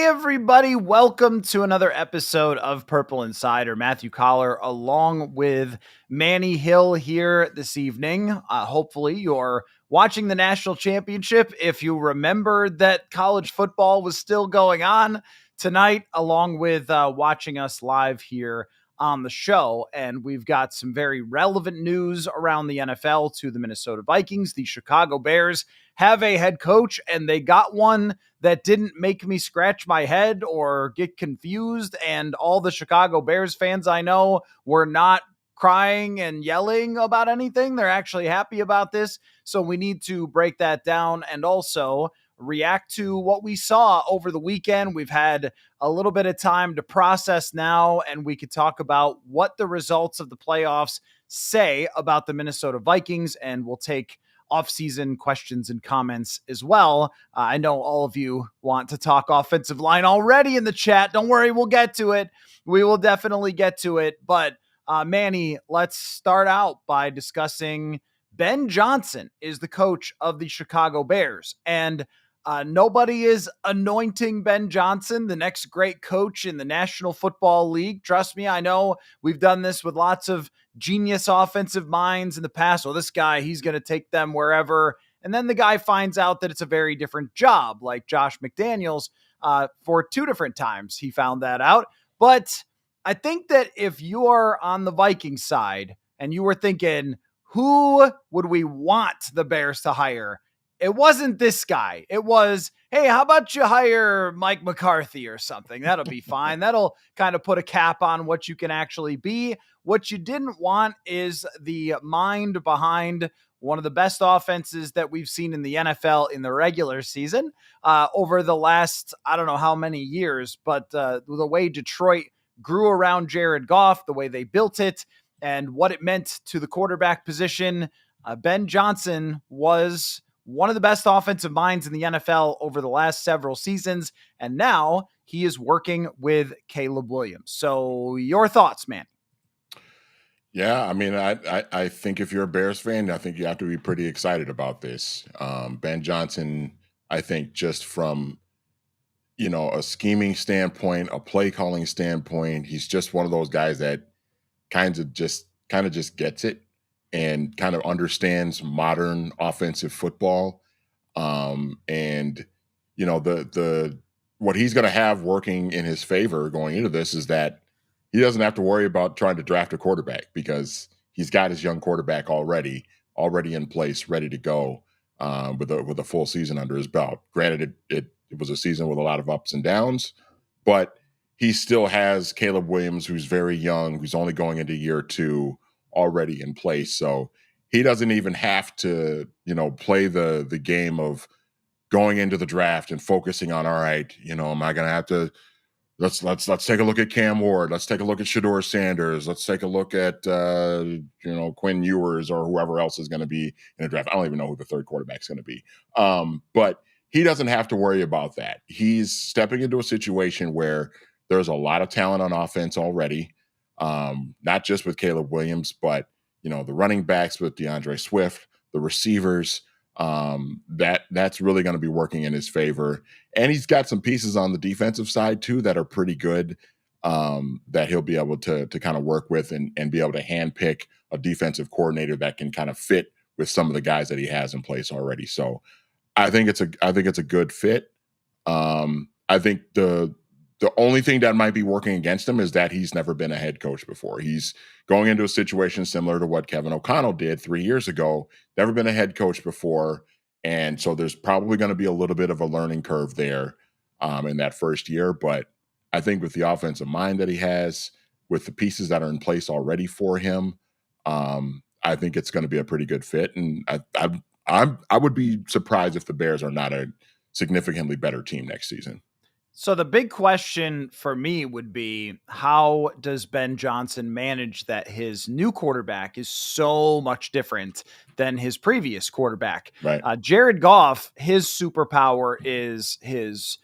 everybody. Welcome to another episode of Purple Insider. Matthew Coller along with Manny Hill here this evening. Hopefully you're watching the national championship. If you remember that college football was still going on tonight, along with watching us live here on the show. And we've got some very relevant news around the NFL to the Minnesota Vikings. The Chicago Bears have a head coach, and they got one that didn't make me scratch my head or get confused. And all the Chicago Bears fans I know were not crying and yelling about anything. They're actually happy about this. So we need to break that down and also react to what we saw over the weekend. We've had a little bit of time to process now, and we could talk about what the results of the playoffs say about the Minnesota Vikings, and we'll take offseason questions and comments as well. I know all of you want to talk offensive line already in the chat. Don't worry, we'll get to it. We will definitely get to it. But Manny, let's start out by discussing Ben Johnson is the coach of the Chicago Bears. And nobody is anointing Ben Johnson the next great coach in the National Football League. Trust me, I know we've done this with lots of genius offensive minds in the past. Well, this guy, he's going to take them wherever. And then the guy finds out that it's a very different job, like Josh McDaniels. For two different times, he found that out. But I think that if you are on the Vikings side and you were thinking, who would we want the Bears to hire? It wasn't this guy. It was, hey, how about you hire Mike McCarthy or something? That'll be fine. That'll kind of put a cap on what you can actually be. What you didn't want is the mind behind one of the best offenses that we've seen in the NFL in the regular season over the last, I don't know how many years, but the way Detroit grew around Jared Goff, the way they built it, and what it meant to the quarterback position. Ben Johnson was one of the best offensive minds in the NFL over the last several seasons, and now he is working with Caleb Williams. So your thoughts, man? Yeah, I mean, I think if you're a Bears fan, I think you have to be pretty excited about this. Ben Johnson, I think just from, a scheming standpoint, a play calling standpoint, he's just one of those guys that kind of just gets it and kind of understands modern offensive football. And the what he's going to have working in his favor going into this is that he doesn't have to worry about trying to draft a quarterback because he's got his young quarterback already in place, ready to go with a full season under his belt. Granted, it was a season with a lot of ups and downs, but he still has Caleb Williams, who's very young, who's only going into year 2, already in place. So he doesn't even have to, play the game of going into the draft and focusing on, all right, am I going to have to, let's take a look at Cam Ward. Let's take a look at Shedeur Sanders. Let's take a look at, Quinn Ewers or whoever else is going to be in the draft. I don't even know who the third quarterback is going to be. But he doesn't have to worry about that. He's stepping into a situation where there's a lot of talent on offense already, not just with Caleb Williams, but, the running backs with DeAndre Swift, the receivers, that's really going to be working in his favor. And he's got some pieces on the defensive side too that are pretty good, that he'll be able to kind of work with and be able to handpick a defensive coordinator that can kind of fit with some of the guys that he has in place already. So I think it's a good fit. I think the only thing that might be working against him is that he's never been a head coach before. He's going into a situation similar to what Kevin O'Connell did 3 years ago, never been a head coach before. And so there's probably going to be a little bit of a learning curve there in that first year. But I think with the offensive mind that he has, with the pieces that are in place already for him, I think it's going to be a pretty good fit. And I would be surprised if the Bears are not a significantly better team next season. So the big question for me would be, how does Ben Johnson manage that his new quarterback is so much different than his previous quarterback? Right. Jared Goff, his superpower is his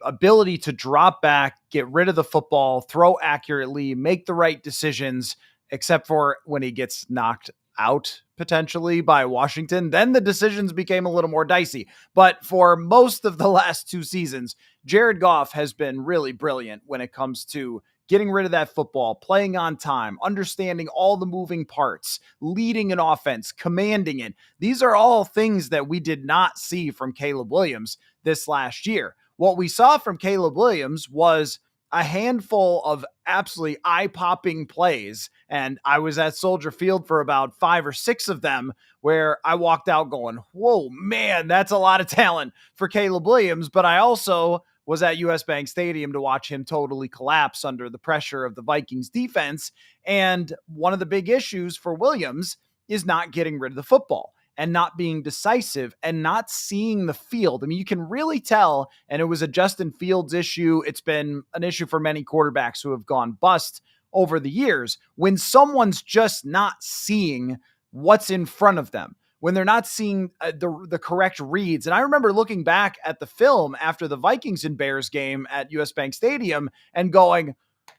ability to drop back, get rid of the football, throw accurately, make the right decisions, except for when he gets knocked out potentially by Washington, then the decisions became a little more dicey. But for most of the last 2 seasons, Jared Goff has been really brilliant when it comes to getting rid of that football, playing on time, understanding all the moving parts, leading an offense, commanding it. These are all things that we did not see from Caleb Williams this last year. What we saw from Caleb Williams was a handful of absolutely eye-popping plays, and I was at Soldier Field for about 5 or 6 of them where I walked out going, whoa, man, that's a lot of talent for Caleb Williams. But I also was at US Bank Stadium to watch him totally collapse under the pressure of the Vikings defense. And one of the big issues for Williams is not getting rid of the football and not being decisive and not seeing the field. I mean, you can really tell, and it was a Justin Fields issue. It's been an issue for many quarterbacks who have gone bust over the years when someone's just not seeing what's in front of them, when they're not seeing the correct reads. And I remember looking back at the film after the Vikings and Bears game at US Bank Stadium and going,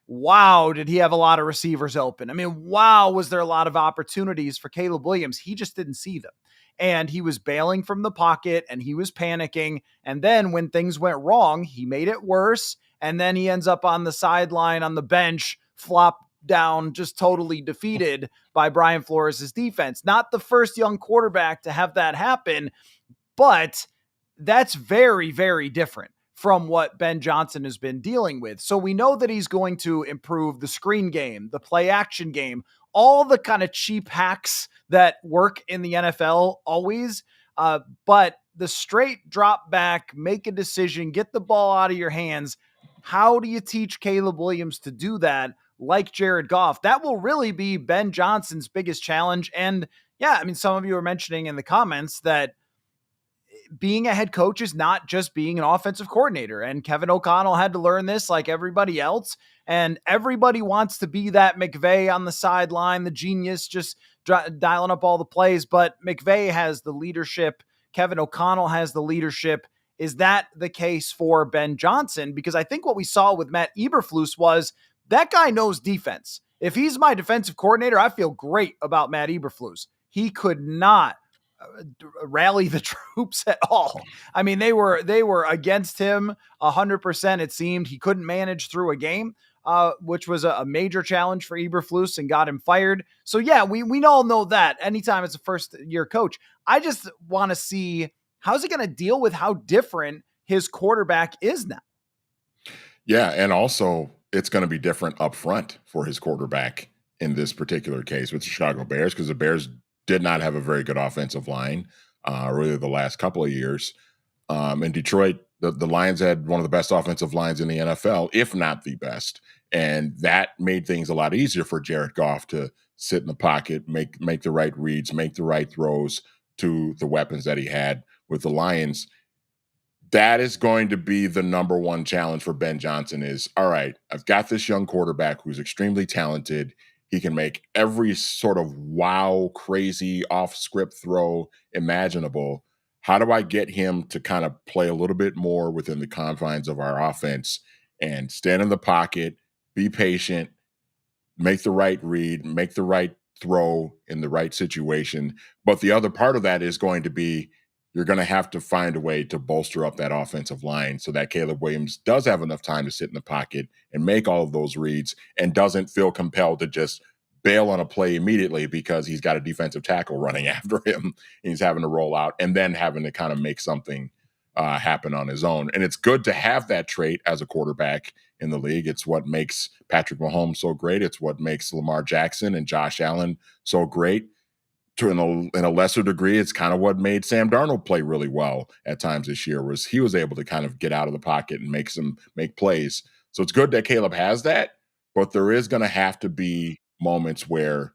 wow, did he have a lot of receivers open? I mean, wow, was there a lot of opportunities for Caleb Williams? He just didn't see them. And he was bailing from the pocket and he was panicking. And then when things went wrong, he made it worse. And then he ends up on the sideline, on the bench, flop down, just totally defeated by Brian Flores' defense. Not the first young quarterback to have that happen, but that's very, very different from what Ben Johnson has been dealing with. So we know that he's going to improve the screen game, the play action game, all the kind of cheap hacks that work in the NFL always. But the straight drop back, make a decision, get the ball out of your hands. How do you teach Caleb Williams to do that like Jared Goff? That will really be Ben Johnson's biggest challenge. And yeah, I mean, some of you are mentioning in the comments that being a head coach is not just being an offensive coordinator. And Kevin O'Connell had to learn this like everybody else. And everybody wants to be that McVay on the sideline, the genius, just dialing up all the plays. But McVay has the leadership. Kevin O'Connell has the leadership. Is that the case for Ben Johnson? Because I think what we saw with Matt Eberflus was that guy knows defense. If he's my defensive coordinator, I feel great about Matt Eberflus. He could not rally the troops at all. I mean, they were against him 100%. It seemed he couldn't manage through a game, which was a major challenge for Eberflus and got him fired. So yeah, we all know that anytime it's a first year coach. I just want to see how's he going to deal with how different his quarterback is now. Yeah, and also it's going to be different up front for his quarterback in this particular case with the Chicago Bears, because the Bears did not have a very good offensive line really the last couple of years. In Detroit, the Lions had one of the best offensive lines in the NFL, if not the best. And that made things a lot easier for Jared Goff to sit in the pocket, make the right reads, make the right throws to the weapons that he had with the Lions. That is going to be the number one challenge for Ben Johnson is, all right, I've got this young quarterback who's extremely talented. He can make every sort of wow, crazy off-script throw imaginable. How do I get him to kind of play a little bit more within the confines of our offense and stand in the pocket, be patient, make the right read, make the right throw in the right situation? But the other part of that is going to be you're going to have to find a way to bolster up that offensive line so that Caleb Williams does have enough time to sit in the pocket and make all of those reads and doesn't feel compelled to just bail on a play immediately because he's got a defensive tackle running after him and he's having to roll out and then having to kind of make something happen on his own. And it's good to have that trait as a quarterback in the league. It's what makes Patrick Mahomes so great. It's what makes Lamar Jackson and Josh Allen so great. In a lesser degree, it's kind of what made Sam Darnold play really well at times this year, was he was able to kind of get out of the pocket and make plays. So it's good that Caleb has that, but there is going to have to be moments where,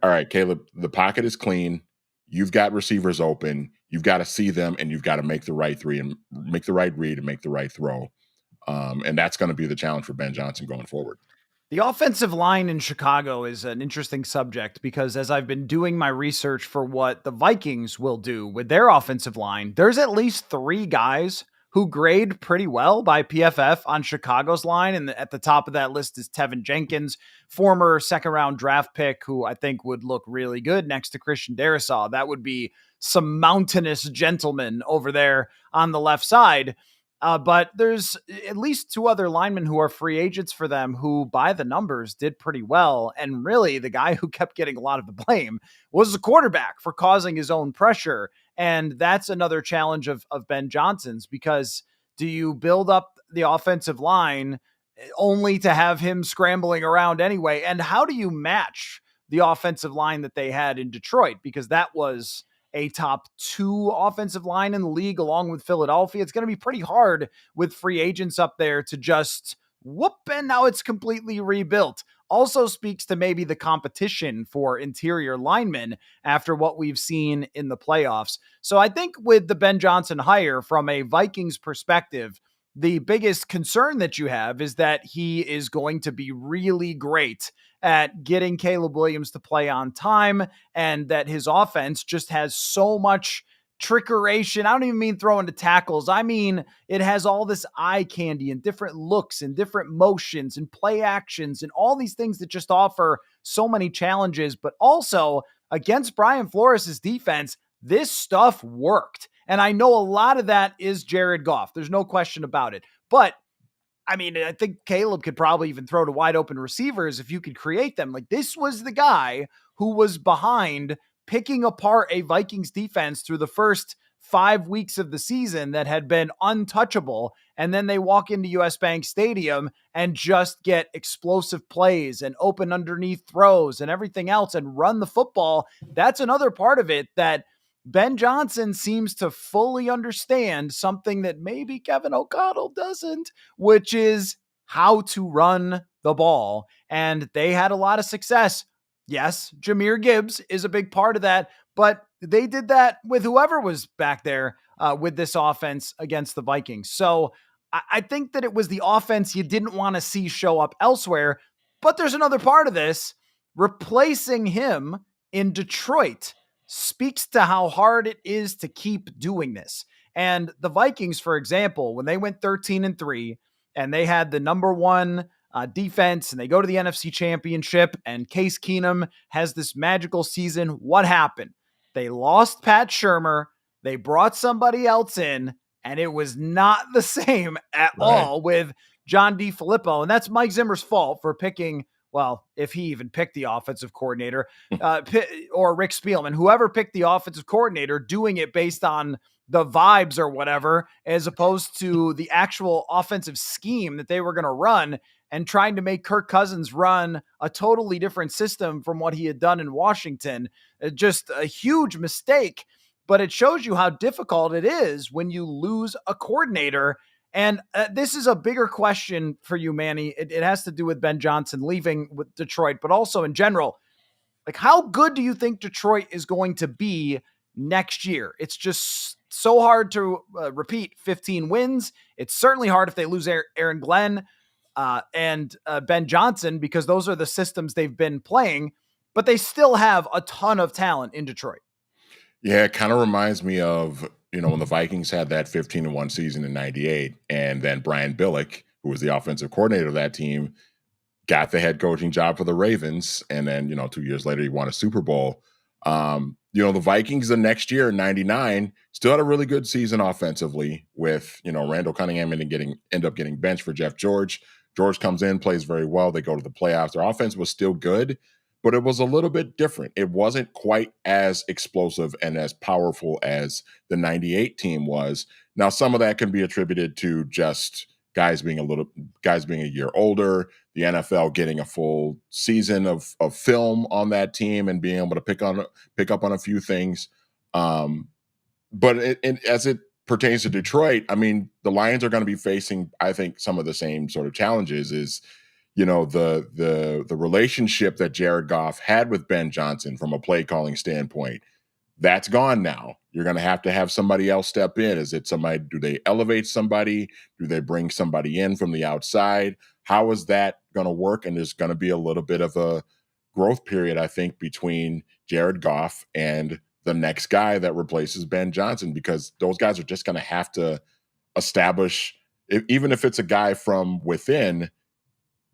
all right, Caleb, the pocket is clean. You've got receivers open. You've got to see them, and you've got to make the right read and make the right throw. And that's going to be the challenge for Ben Johnson going forward. The offensive line in Chicago is an interesting subject because as I've been doing my research for what the Vikings will do with their offensive line, there's at least 3 guys who grade pretty well by PFF on Chicago's line. And at the top of that list is Tevin Jenkins, former second round draft pick, who I think would look really good next to Christian Darrisaw. That would be some mountainous gentlemen over there on the left side. But there's at least two other linemen who are free agents for them who, by the numbers, did pretty well. And really, the guy who kept getting a lot of the blame was the quarterback for causing his own pressure. And that's another challenge of Ben Johnson's, because do you build up the offensive line only to have him scrambling around anyway? And how do you match the offensive line that they had in Detroit? Because that was a top 2 offensive line in the league along with Philadelphia. It's going to be pretty hard with free agents up there to just whoop, and now it's completely rebuilt. Also speaks to maybe the competition for interior linemen after what we've seen in the playoffs. So I think with the Ben Johnson hire, from a Vikings perspective, the biggest concern that you have is that he is going to be really great at getting Caleb Williams to play on time, and that his offense just has so much trickeration. I don't even mean throwing the tackles. I mean, it has all this eye candy and different looks and different motions and play actions and all these things that just offer so many challenges. But also, against Brian Flores' defense, this stuff worked. And I know a lot of that is Jared Goff. There's no question about it. But I mean, I think Caleb could probably even throw to wide open receivers if you could create them. Like, this was the guy who was behind picking apart a Vikings defense through the first 5 weeks of the season that had been untouchable. And then they walk into US Bank Stadium and just get explosive plays and open underneath throws and everything else and run the football. That's another part of it that Ben Johnson seems to fully understand, something that maybe Kevin O'Connell doesn't, which is how to run the ball. And they had a lot of success. Yes, Jahmyr Gibbs is a big part of that, but they did that with whoever was back there with this offense against the Vikings. So I think that it was the offense you didn't want to see show up elsewhere. But there's another part of this. Replacing him in Detroit speaks to how hard it is to keep doing this. And the Vikings, for example, when they went 13-3 and they had the number one defense and they go to the NFC Championship and Case Keenum has this magical season, what happened? They lost Pat Shurmur. They brought somebody else in, and it was not the same at all with John DeFilippo. And that's Mike Zimmer's fault for picking, well, if he even picked the offensive coordinator, or Rick Spielman, whoever picked the offensive coordinator, doing it based on the vibes or whatever, as opposed to the actual offensive scheme that they were going to run, and trying to make Kirk Cousins run a totally different system from what he had done in Washington. Just a huge mistake, but it shows you how difficult it is when you lose a coordinator. And this is a bigger question for you, Manny. It has to do with Ben Johnson leaving with Detroit, but also in general. Like, how good do you think Detroit is going to be next year? It's just so hard to repeat 15 wins. It's certainly hard if they lose Aaron Glenn and Ben Johnson, because those are the systems they've been playing, but they still have a ton of talent in Detroit. Yeah, it kind of reminds me of, when the Vikings had that 15-1 season in 98, and then Brian Billick, who was the offensive coordinator of that team, got the head coaching job for the Ravens. And then, 2 years later, he won a Super Bowl. The Vikings the next year in 99 still had a really good season offensively with, Randall Cunningham end up getting benched for Jeff George. George comes in, plays very well. They go to the playoffs. Their offense was still good, but it was a little bit different. It wasn't quite as explosive and as powerful as the 98 team was. Now, some of that can be attributed to just guys being a year older, the NFL getting a full season of film on that team and being able to pick up on a few things. But as it pertains to Detroit, I mean, the Lions are going to be facing, I think, some of the same sort of challenges. Is the relationship that Jared Goff had with Ben Johnson from a play calling standpoint, that's gone now. You're going to have somebody else step in. Is it somebody? Do they elevate somebody? Do they bring somebody in from the outside? How is that going to work? And there's going to be a little bit of a growth period, I think, between Jared Goff and the next guy that replaces Ben Johnson, because those guys are just going to have to establish, even if it's a guy from within,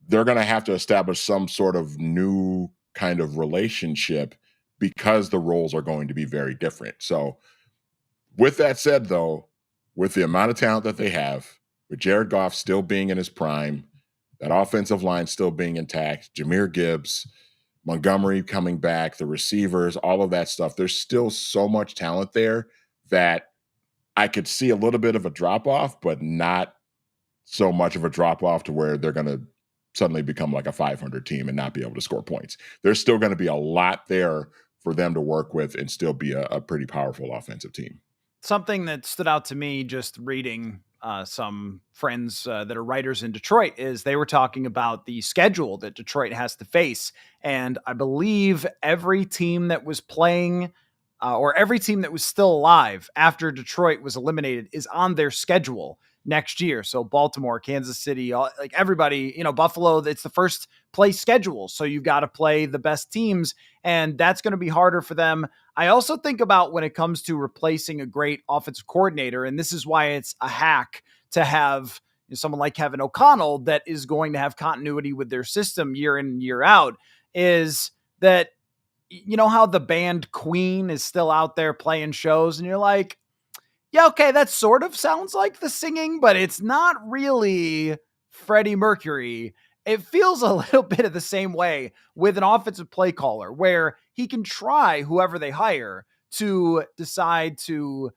they're going to have to establish some sort of new kind of relationship because the roles are going to be very different. So, with that said, though, with the amount of talent that they have, with Jared Goff still being in his prime, that offensive line still being intact, Jahmyr Gibbs, Montgomery coming back, the receivers, all of that stuff, there's still so much talent there that I could see a little bit of a drop off, but not so much of a drop off to where they're going to suddenly become like a 500 team and not be able to score points. There's still going to be a lot there for them to work with and still be a pretty powerful offensive team. Something that stood out to me just reading some friends that are writers in Detroit is they were talking about the schedule that Detroit has to face. And I believe every team that was playing or every team that was still alive after Detroit was eliminated is on their schedule next year. So Baltimore, Kansas City, like everybody, Buffalo, it's the first place schedule. So you've got to play the best teams, and that's going to be harder for them. I also think about when it comes to replacing a great offensive coordinator, and this is why it's a hack to have someone like Kevin O'Connell that is going to have continuity with their system year in and year out, is that, how the band Queen is still out there playing shows and you're like, yeah, okay, that sort of sounds like the singing, but it's not really Freddie Mercury. It feels a little bit of the same way with an offensive play caller where he can try whoever they hire to decide to,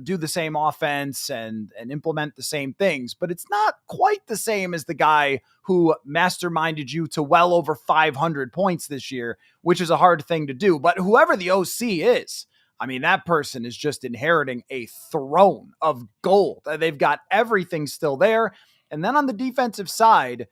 do the same offense and implement the same things. But it's not quite the same as the guy who masterminded you to well over 500 points this year, which is a hard thing to do. But whoever the OC is, I mean, that person is just inheriting a throne of gold. They've got everything still there. And then on the defensive side,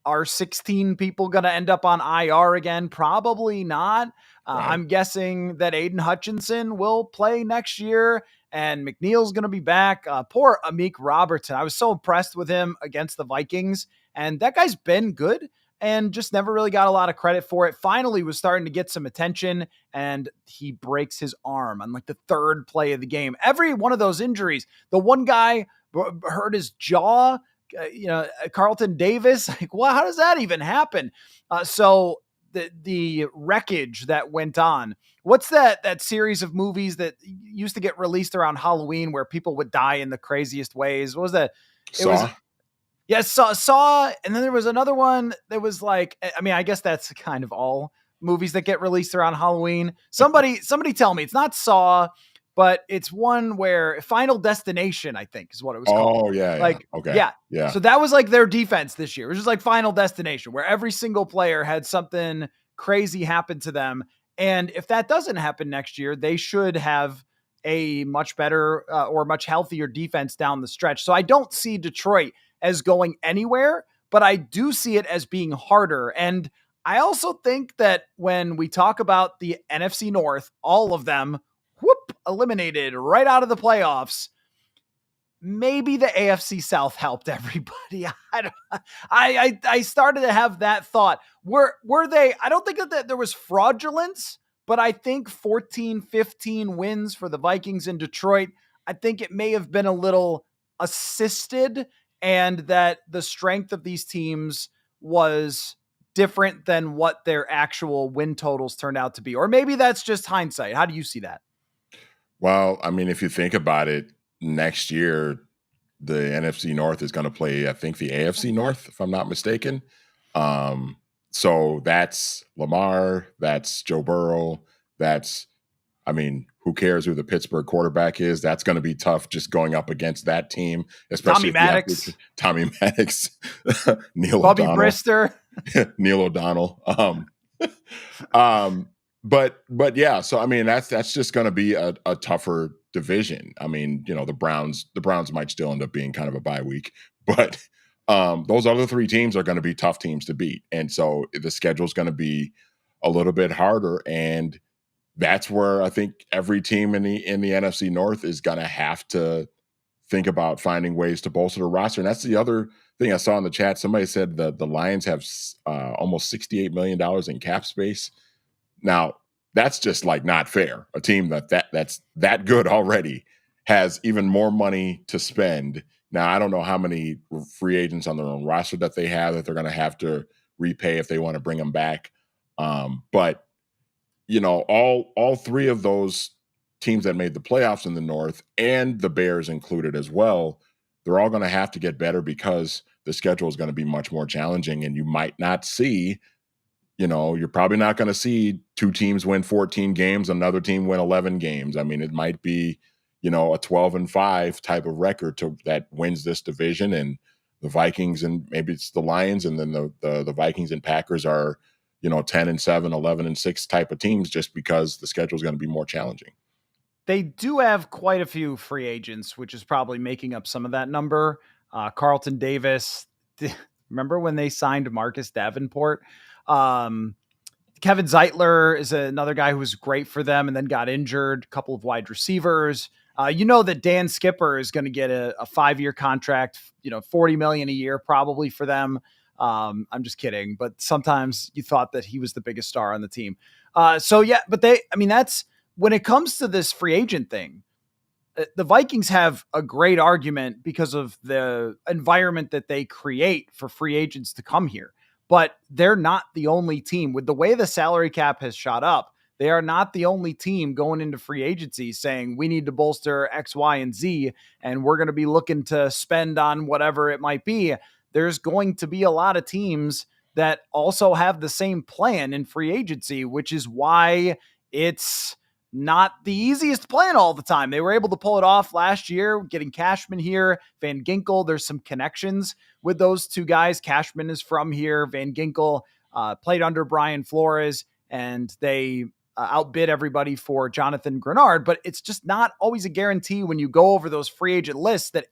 are 16 people going to end up on IR again? Probably not. Right. I'm guessing that Aiden Hutchinson will play next year and McNeil's going to be back. Poor Amik Robertson. I was so impressed with him against the Vikings, and that guy's been good and just never really got a lot of credit for it. Finally was starting to get some attention, and he breaks his arm on like the third play of the game. Every one of those injuries, the one guy hurt his jaw, Carlton Davis, like, well, how does that even happen? So the wreckage that went on, what's that series of movies that used to get released around Halloween where people would die in the craziest ways? What was that? Saw. And then there was another one that was like, I mean, I guess that's kind of all movies that get released around Halloween. Somebody tell me it's not Saw, but it's one where Final Destination, I think, is what it was called. Oh, yeah. Like, okay. Yeah. So that was like their defense this year. It was just like Final Destination, where every single player had something crazy happen to them. And if that doesn't happen next year, they should have a much better or much healthier defense down the stretch. So I don't see Detroit as going anywhere, but I do see it as being harder. And I also think that when we talk about the NFC North, all of them, eliminated right out of the playoffs. Maybe the AFC South helped everybody. I started to have that thought. Were they? I don't think that there was fraudulence, but I think 14, 15 wins for the Vikings in Detroit. I think it may have been a little assisted, and that the strength of these teams was different than what their actual win totals turned out to be. Or maybe that's just hindsight. How do you see that? Well, I mean, if you think about it, next year, the NFC North is going to play, I think, the AFC North, if I'm not mistaken. So that's Lamar, that's Joe Burrow, who cares who the Pittsburgh quarterback is? That's going to be tough just going up against that team, especially Tommy Maddox, Neil Bobby O'Donnell. Brister. Neil O'Donnell. But yeah, so I mean that's just going to be a tougher division. I mean, the Browns might still end up being kind of a bye week, but those other three teams are going to be tough teams to beat, and so the schedule is going to be a little bit harder, and that's where I think every team in the NFC North is going to have to think about finding ways to bolster the roster. And that's the other thing I saw in the chat. Somebody said the Lions have almost $68 million in cap space. Now, that's just like not fair. A team that's that good already has even more money to spend. Now, I don't know how many free agents on their own roster that they have that they're going to have to repay if they want to bring them back. But all three of those teams that made the playoffs in the North, and the Bears included as well, they're all going to have to get better because the schedule is going to be much more challenging, and you might not see. You're probably not going to see two teams win 14 games, another team win 11 games. I mean, it might be, a 12-5 type of record that wins this division, and the Vikings, and maybe it's the Lions, and then the Vikings and Packers are, 10-7, 11-6 type of teams, just because the schedule is going to be more challenging. They do have quite a few free agents, which is probably making up some of that number. Carlton Davis, remember when they signed Marcus Davenport? Kevin Zeitler is another guy who was great for them and then got injured. A couple of wide receivers. That Dan Skipper is going to get a 5-year contract, $40 million a year probably for them. I'm just kidding, but sometimes you thought that he was the biggest star on the team. But that's when it comes to this free agent thing. The Vikings have a great argument because of the environment that they create for free agents to come here. But they're not the only team. With the way the salary cap has shot up, they are not the only team going into free agency saying we need to bolster X, Y, and Z, and we're going to be looking to spend on whatever it might be. There's going to be a lot of teams that also have the same plan in free agency, which is why it's not the easiest plan all the time. They were able to pull it off last year, getting Cashman here, Van Ginkel. There's some connections with those two guys. Cashman is from here. Van Ginkel played under Brian Flores, and they outbid everybody for Jonathan Grenard. But it's just not always a guarantee when you go over those free agent lists that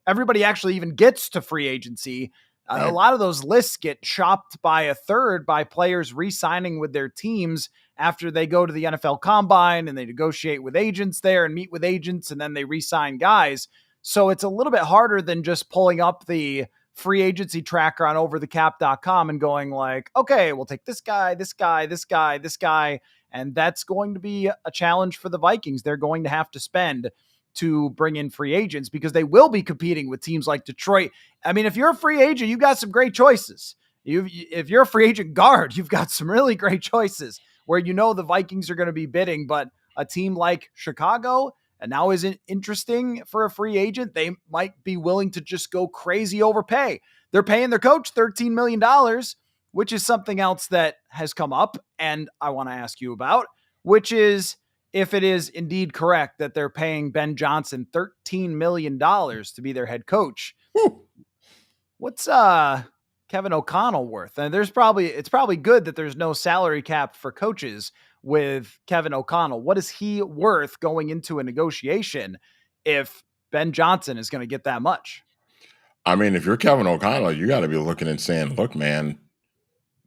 everybody actually even gets to free agency. Right. A lot of those lists get chopped by a third by players re-signing with their teams after they go to the NFL Combine and they negotiate with agents there and meet with agents, and then they re-sign guys. So it's a little bit harder than just pulling up the free agency tracker on overthecap.com and going like, okay, we'll take this guy, this guy, this guy, this guy. And that's going to be a challenge for the Vikings. They're going to have to spend to bring in free agents because they will be competing with teams like Detroit. I mean, if you're a free agent, you've got some great choices. If you're a free agent guard, you've got some really great choices where the Vikings are going to be bidding, but a team like Chicago and now isn't interesting for a free agent. They might be willing to just go crazy overpay. They're paying their coach $13 million, which is something else that has come up and I want to ask you about, which is if it is indeed correct that they're paying Ben Johnson $13 million to be their head coach. Whew. What's Kevin O'Connell worth? And it's probably good that there's no salary cap for coaches with Kevin O'Connell. What is he worth going into a negotiation if Ben Johnson is going to get that much? I mean, if you're Kevin O'Connell, you got to be looking and saying, look, man,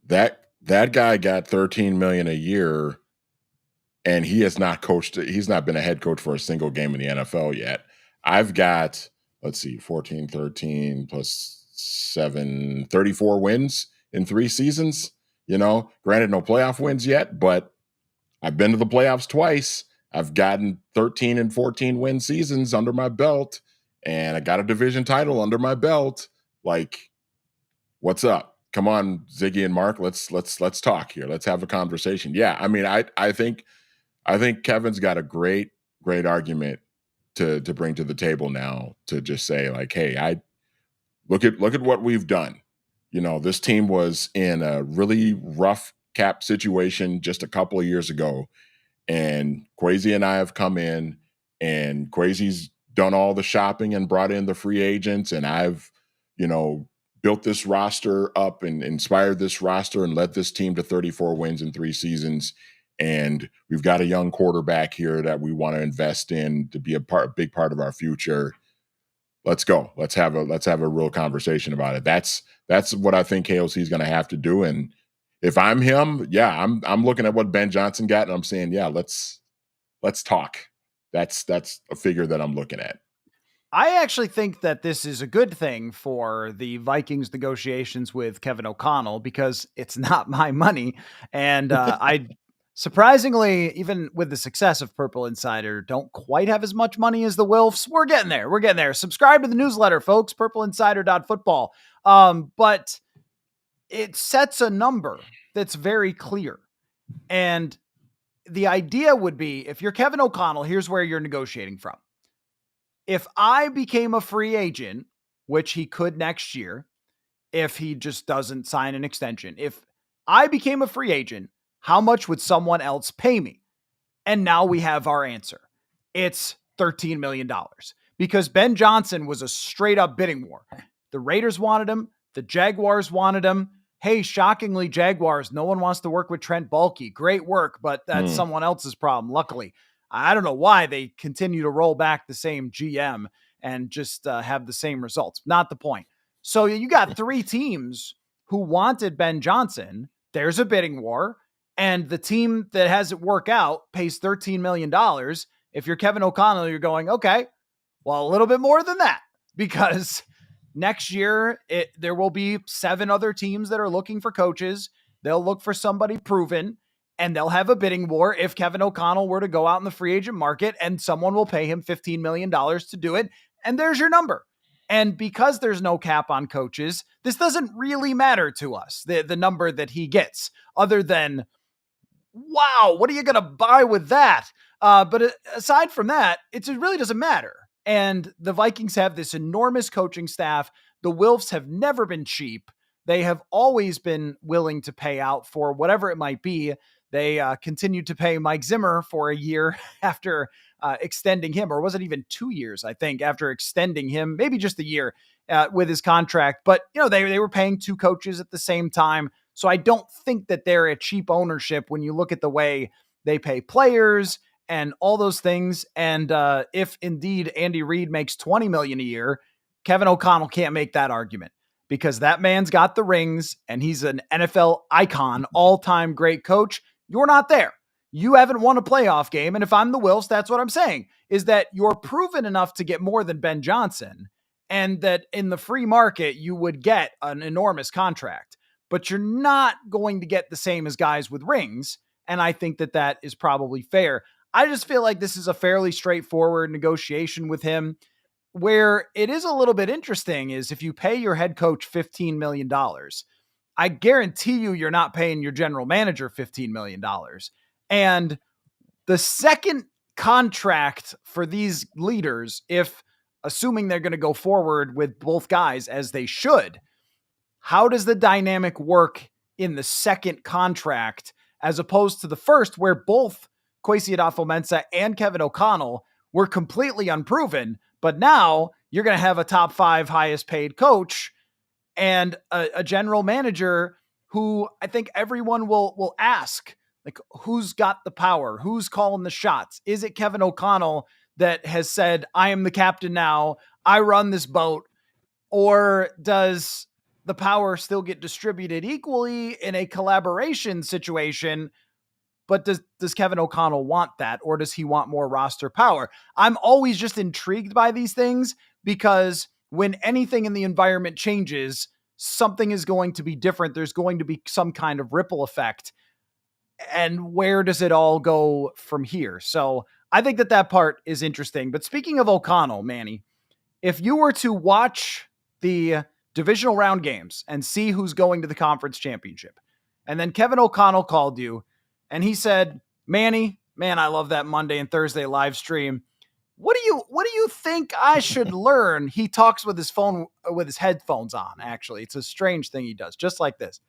that guy got $13 million a year, and he has not coached. He's not been a head coach for a single game in the NFL yet. I've got, 14, 13 plus 7, 34 wins in 3 seasons. Granted, no playoff wins yet, but I've been to the playoffs twice. I've gotten 13 and 14 win seasons under my belt, and I got a division title under my belt. Like, what's up? Come on, Ziggy and Mark. Let's talk here. Let's have a conversation. Yeah, I mean, I think Kevin's got a great argument to bring to the table now, to just say like, hey, I look at what we've done. This team was in a really rough cap situation just a couple of years ago, and Kwesi and I have come in, and Kwesi's done all the shopping and brought in the free agents, and I've built this roster up and inspired this roster and led this team to 34 wins in 3 seasons. And we've got a young quarterback here that we want to invest in to be a big part of our future. Let's go. Let's have a real conversation about it. That's what I think KOC is going to have to do. And if I'm him, yeah, I'm looking at what Ben Johnson got, and I'm saying, yeah, let's talk. That's a figure that I'm looking at. I actually think that this is a good thing for the Vikings negotiations with Kevin O'Connell because it's not my money. And Surprisingly, even with the success of Purple Insider, don't quite have as much money as the Wilfs. We're getting there. We're getting there. Subscribe to the newsletter, folks, purpleinsider.football. But it sets a number that's very clear. And the idea would be, if you're Kevin O'Connell, here's where you're negotiating from. If I became a free agent, which he could next year, if he just doesn't sign an extension, if I became a free agent, how much would someone else pay me? And now we have our answer. It's $13 million because Ben Johnson was a straight up bidding war. The Raiders wanted him. The Jaguars wanted him. Hey, shockingly, Jaguars, no one wants to work with Trent Baalke. Great work, but that's someone else's problem. Luckily, I don't know why they continue to roll back the same GM and just have the same results. Not the point. So you got three teams who wanted Ben Johnson. There's a bidding war. And the team that has it work out pays $13 million. If you're Kevin O'Connell, you're going, okay, well, a little bit more than that, because next year there will be 7 other teams that are looking for coaches. They'll look for somebody proven, and they'll have a bidding war if Kevin O'Connell were to go out in the free agent market, and someone will pay him $15 million to do it. And there's your number. And because there's no cap on coaches, this doesn't really matter to us, the number that he gets, other than, wow, what are you going to buy with that? But aside from that, it really doesn't matter. And the Vikings have this enormous coaching staff. The Wilfs have never been cheap. They have always been willing to pay out for whatever it might be. They continued to pay Mike Zimmer for a year after extending him, or was it even 2 years, I think, after extending him, maybe just a year with his contract. But, they were paying 2 coaches at the same time. So I don't think that they're a cheap ownership when you look at the way they pay players and all those things. And if indeed Andy Reid makes $20 million a year, Kevin O'Connell can't make that argument, because that man's got the rings and he's an NFL icon, all-time great coach. You're not there. You haven't won a playoff game. And if I'm the Wilfs, that's what I'm saying, is that you're proven enough to get more than Ben Johnson, and that in the free market, you would get an enormous contract. But you're not going to get the same as guys with rings. And I think that that is probably fair. I just feel like this is a fairly straightforward negotiation with him. Where it is a little bit interesting is if you pay your head coach $15 million, I guarantee you're not paying your general manager $15 million. And the second contract for these leaders, if assuming they're going to go forward with both guys as they should, how does the dynamic work in the second contract as opposed to the first, where both Kwesi Adofo-Mensah and Kevin O'Connell were completely unproven, but now you're going to have a top 5 highest paid coach and a general manager who I think everyone will ask, like, who's got the power? Who's calling the shots? Is it Kevin O'Connell that has said, I am the captain now, I run this boat? Or does the power still get distributed equally in a collaboration situation? But does Kevin O'Connell want that, or does he want more roster power? I'm always just intrigued by these things, because when anything in the environment changes, something is going to be different. There's going to be some kind of ripple effect. And where does it all go from here? So I think that part is interesting. But speaking of O'Connell, Manny, if you were to watch the divisional round games and see who's going to the conference championship, and then Kevin O'Connell called you and he said, Manny, man, I love that Monday and Thursday live stream. What do you think I should learn? He talks with his phone, with his headphones on. Actually, it's a strange thing he does, just like this.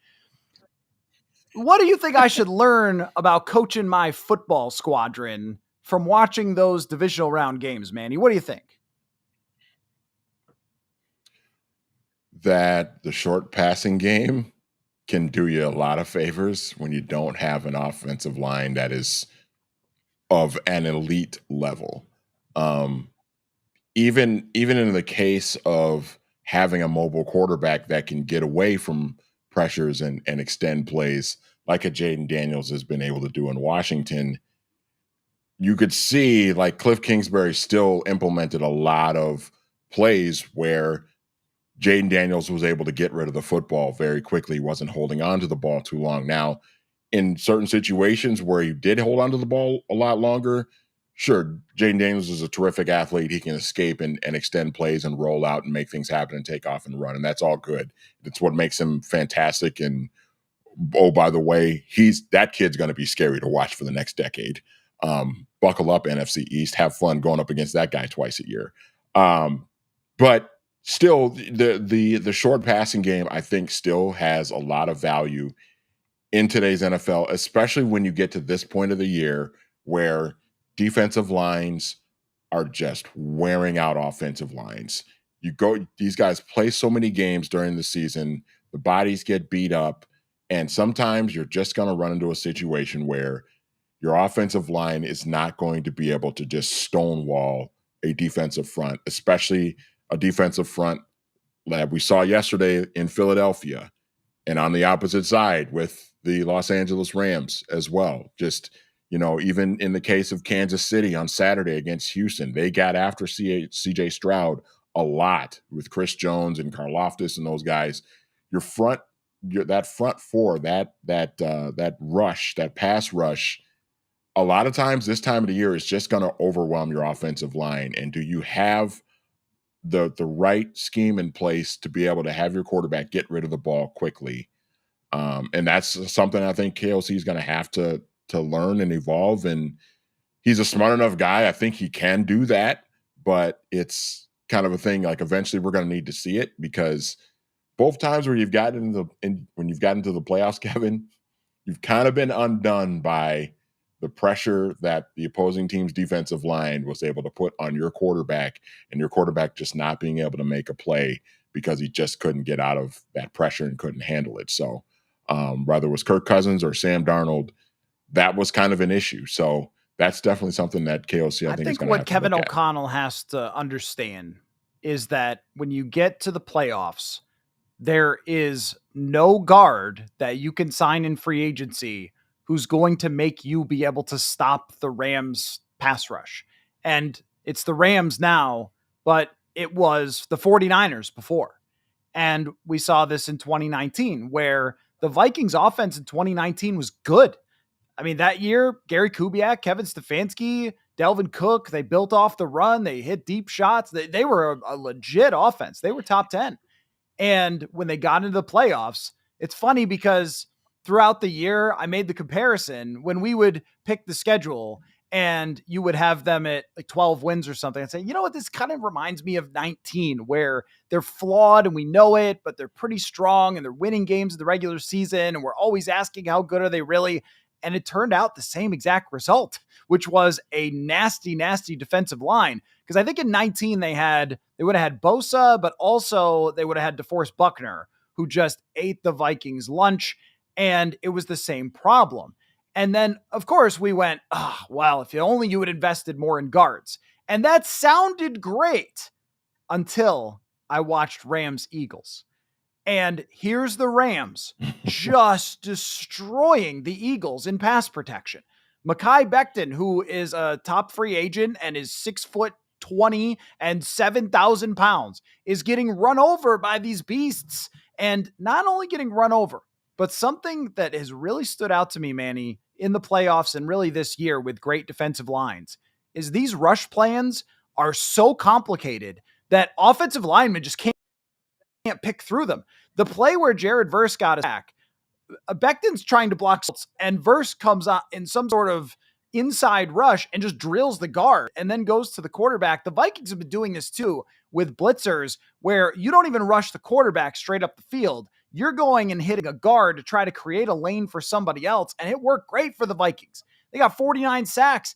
What do you think I should learn about coaching my football squadron from watching those divisional round games, Manny? What do you think? That the short passing game can do you a lot of favors when you don't have an offensive line that is of an elite level. Even in the case of having a mobile quarterback that can get away from pressures and extend plays like a Jaden Daniels has been able to do in Washington, you could see like Cliff Kingsbury still implemented a lot of plays where Jaden Daniels was able to get rid of the football very quickly, wasn't holding on to the ball too long. Now, in certain situations where he did hold onto the ball a lot longer, sure, Jaden Daniels is a terrific athlete. He can escape and extend plays and roll out and make things happen and take off and run. And that's all good. That's what makes him fantastic. And oh, by the way, that kid's going to be scary to watch for the next decade. Buckle up, NFC East. Have fun going up against that guy twice a year. But still, the short passing game, I think, still has a lot of value in today's NFL, especially when you get to this point of the year where defensive lines are just wearing out offensive lines. These guys play so many games during the season, the bodies get beat up, and sometimes you're just going to run into a situation where your offensive line is not going to be able to just stonewall a defensive front, especially a defensive front that we saw yesterday in Philadelphia and on the opposite side with the Los Angeles Rams as well. Just, even in the case of Kansas City on Saturday against Houston, they got after CJ Stroud a lot with Chris Jones and Karlaftis and those guys. That front four, that rush, that pass rush, a lot of times this time of the year is just going to overwhelm your offensive line. And do you have the right scheme in place to be able to have your quarterback get rid of the ball quickly? And that's something I think KOC is going to have to learn and evolve. And he's a smart enough guy. I think he can do that, but it's kind of a thing like eventually we're going to need to see it, because both times where you've gotten when you've gotten to the playoffs, Kevin, you've kind of been undone by the pressure that the opposing team's defensive line was able to put on your quarterback, and your quarterback just not being able to make a play because he just couldn't get out of that pressure and couldn't handle it. So whether it was Kirk Cousins or Sam Darnold, that was kind of an issue. So that's definitely something that KOC, I think is going to have to what Kevin look at. O'Connell has to understand is that when you get to the playoffs, there is no guard that you can sign in free agency who's going to make you be able to stop the Rams pass rush. And it's the Rams now, but it was the 49ers before. And we saw this in 2019, where the Vikings offense in 2019 was good. I mean, that year, Gary Kubiak, Kevin Stefanski, Delvin Cook, they built off the run. They hit deep shots. They were a legit offense. They were top 10. And when they got into the playoffs, it's funny because throughout the year, I made the comparison when we would pick the schedule and you would have them at like 12 wins or something. I'd say, you know what, this kind of reminds me of 19, where they're flawed and we know it, but they're pretty strong and they're winning games in the regular season. And we're always asking, how good are they really? And it turned out the same exact result, which was a nasty, nasty defensive line. Because I think in 19, they would have had Bosa, but also they would have had DeForest Buckner, who just ate the Vikings lunch. And it was the same problem. And then, of course, we went, well, if only you had invested more in guards. And that sounded great until I watched Rams-Eagles. And here's the Rams just destroying the Eagles in pass protection. Mekhi Becton, who is a top free agent and is 6'20" and 7,000 pounds, is getting run over by these beasts. And not only getting run over, but something that has really stood out to me, Manny, in the playoffs and really this year with great defensive lines, is these rush plans are so complicated that offensive linemen just can't pick through them. The play where Jared Verse got back, Becton's trying to block, and Verse comes out in some sort of inside rush and just drills the guard and then goes to the quarterback. The Vikings have been doing this too with blitzers, where you don't even rush the quarterback straight up the field. You're going and hitting a guard to try to create a lane for somebody else, and it worked great for the Vikings. They got 49 sacks.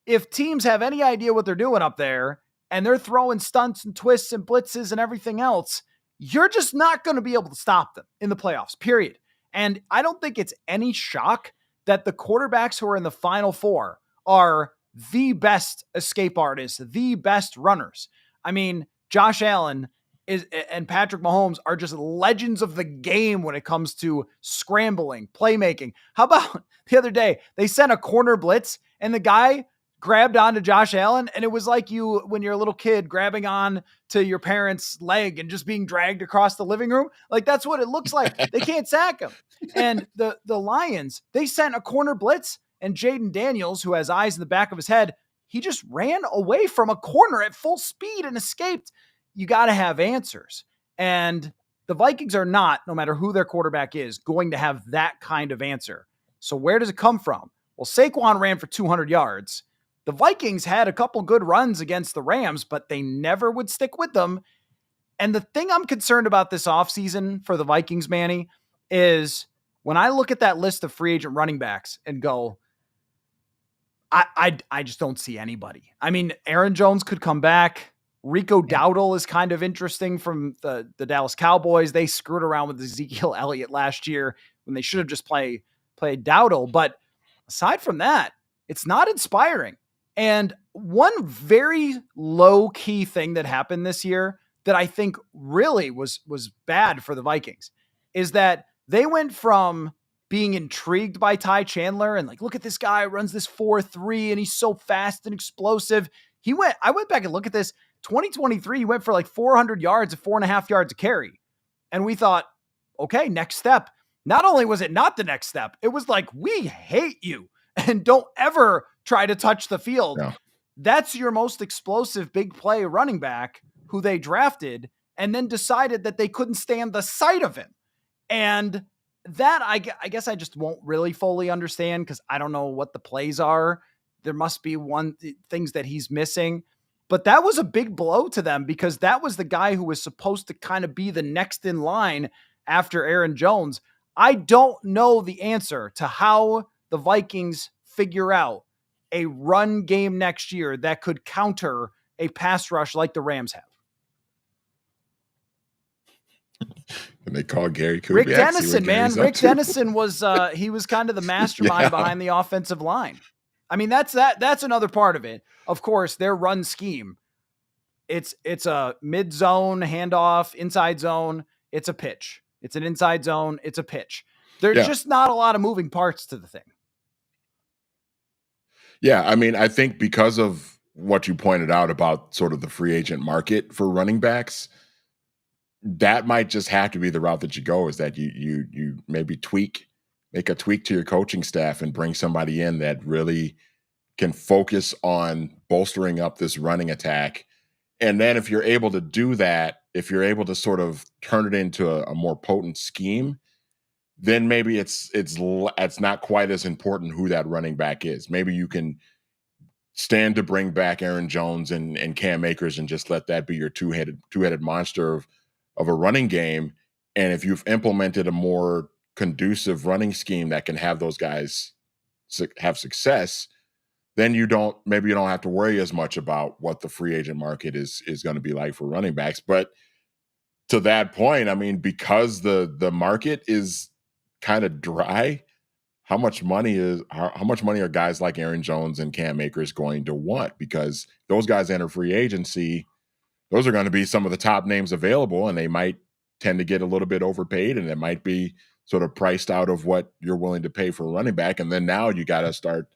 If teams have any idea what they're doing up there and they're throwing stunts and twists and blitzes and everything else, you're just not going to be able to stop them in the playoffs, period. And I don't think it's any shock that the quarterbacks who are in the Final Four are the best escape artists, the best runners. I mean, Josh Allen and Patrick Mahomes are just legends of the game when it comes to scrambling, playmaking. How about the other day, they sent a corner blitz and the guy grabbed onto Josh Allen, and it was like you, when you're a little kid, grabbing on to your parents' leg and just being dragged across the living room. Like, that's what it looks like. They can't sack him. And the Lions, they sent a corner blitz, and Jaden Daniels, who has eyes in the back of his head, he just ran away from a corner at full speed and escaped. You got to have answers. And the Vikings are not, no matter who their quarterback is, going to have that kind of answer. So where does it come from? Well, Saquon ran for 200 yards. The Vikings had a couple good runs against the Rams, but they never would stick with them. And the thing I'm concerned about this offseason for the Vikings, Manny, is when I look at that list of free agent running backs and go, I just don't see anybody. I mean, Aaron Jones could come back. Rico Dowdle is kind of interesting from the Dallas Cowboys. They screwed around with Ezekiel Elliott last year when they should have just played Dowdle. But aside from that, it's not inspiring. And one very low-key thing that happened this year that I think really was bad for the Vikings is that they went from being intrigued by Ty Chandler and like, look at this guy, runs this 4.3 and he's so fast and explosive. I went back and look at this. 2023, he went for like 400 yards at 4.5 yards a carry. And we thought, okay, next step. Not only was it not the next step, it was like, we hate you and don't ever try to touch the field. Yeah. That's your most explosive big play running back who they drafted and then decided that they couldn't stand the sight of him. And that I guess I just won't really fully understand because I don't know what the plays are. There must be things that he's missing. But that was a big blow to them because that was the guy who was supposed to kind of be the next in line after Aaron Jones. I don't know the answer to how the Vikings figure out a run game next year that could counter a pass rush like the Rams have. And they call Gary Kubiak. Rick Dennison, man. Rick Dennison was he was kind of the mastermind behind the offensive line. I mean, that's another part of it. Of course, their run scheme. It's a mid-zone handoff, inside zone, it's a pitch. It's an inside zone, it's a pitch. There's just not a lot of moving parts to the thing. Yeah, I mean, I think because of what you pointed out about sort of the free agent market for running backs, that might just have to be the route that you go, is that you maybe make a tweak to your coaching staff and bring somebody in that really can focus on bolstering up this running attack. And then if you're able to do that, if you're able to sort of turn it into a more potent scheme, then maybe it's not quite as important who that running back is. Maybe you can stand to bring back Aaron Jones and Cam Akers and just let that be your two-headed monster of a running game. And if you've implemented a more conducive running scheme that can have those guys have success, then you don't have to worry as much about what the free agent market is going to be like for running backs. But to that point, I mean, because the market is kind of dry, how much money are guys like Aaron Jones and Cam Akers going to want? Because those guys enter free agency, those are going to be some of the top names available, and they might tend to get a little bit overpaid, and it might be sort of priced out of what you're willing to pay for a running back. And then now you got to start,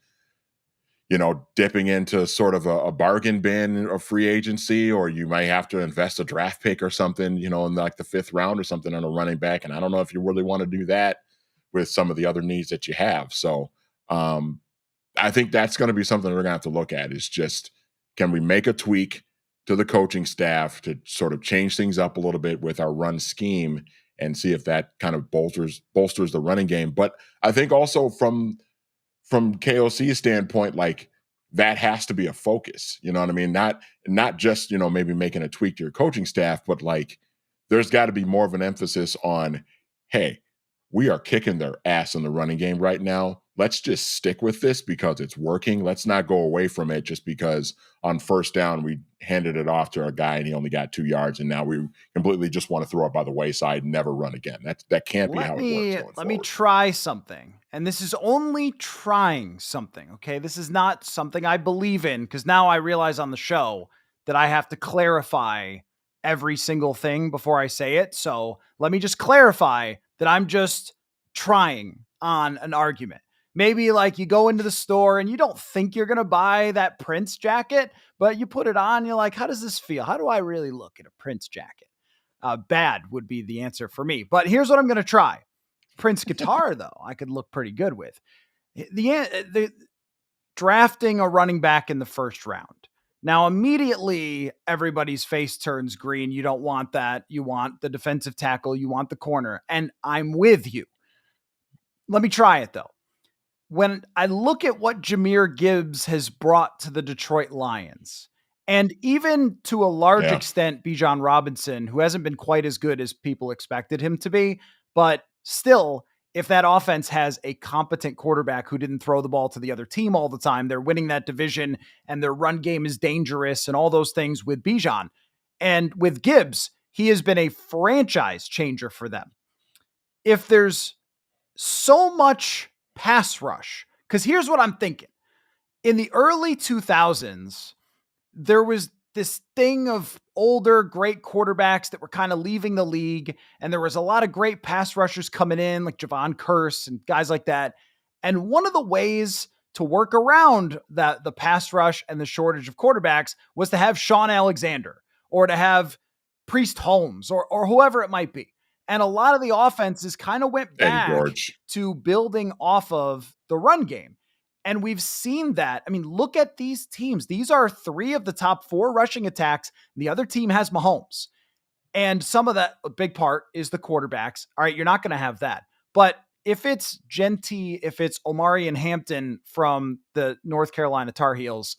dipping into sort of a bargain bin of free agency, or you might have to invest a draft pick or something, in like the 5th round or something on a running back. And I don't know if you really want to do that with some of the other needs that you have. So I think that's going to be something we're going to have to look at, is just, can we make a tweak to the coaching staff to sort of change things up a little bit with our run scheme and see if that kind of bolsters the running game. But I think also from KOC's standpoint, like, that has to be a focus. You know what I mean? Not just, maybe making a tweak to your coaching staff, but like, there's got to be more of an emphasis on, hey, we are kicking their ass in the running game right now. Let's just stick with this because it's working. Let's not go away from it just because on first down we handed it off to our guy and he only got 2 yards, and now we completely just want to throw it by the wayside and never run again. That can't be how it works. Let me try something. And this is only trying something, okay? This is not something I believe in, because now I realize on the show that I have to clarify every single thing before I say it. So let me just clarify that I'm just trying on an argument. Maybe like you go into the store and you don't think you're going to buy that Prince jacket, but you put it on. You're like, how does this feel? How do I really look at a Prince jacket? Bad would be the answer for me. But here's what I'm going to try. Prince guitar, though, I could look pretty good with. The drafting a running back in the first round. Now, immediately, everybody's face turns green. You don't want that. You want the defensive tackle. You want the corner. And I'm with you. Let me try it, though. When I look at what Jahmyr Gibbs has brought to the Detroit Lions, and even to a large Yeah. extent, Bijan Robinson, who hasn't been quite as good as people expected him to be, but still, if that offense has a competent quarterback who didn't throw the ball to the other team all the time, they're winning that division and their run game is dangerous and all those things with Bijan. And with Gibbs, he has been a franchise changer for them. If there's so much pass rush, because here's what I'm thinking. In the early 2000s, there was this thing of older, great quarterbacks that were kind of leaving the league. And there was a lot of great pass rushers coming in, like Javon Curse and guys like that. And one of the ways to work around that, the pass rush and the shortage of quarterbacks, was to have Sean Alexander or to have Priest Holmes or whoever it might be. And a lot of the offenses kind of went Eddie back George. to building off of the run game. And we've seen that. I mean, look at these teams. These are 3 of the top 4 rushing attacks. The other team has Mahomes. And some of that, a big part is the quarterbacks. All right, you're not going to have that. But if it's Genty, if it's Omari and Hampton from the North Carolina Tar Heels,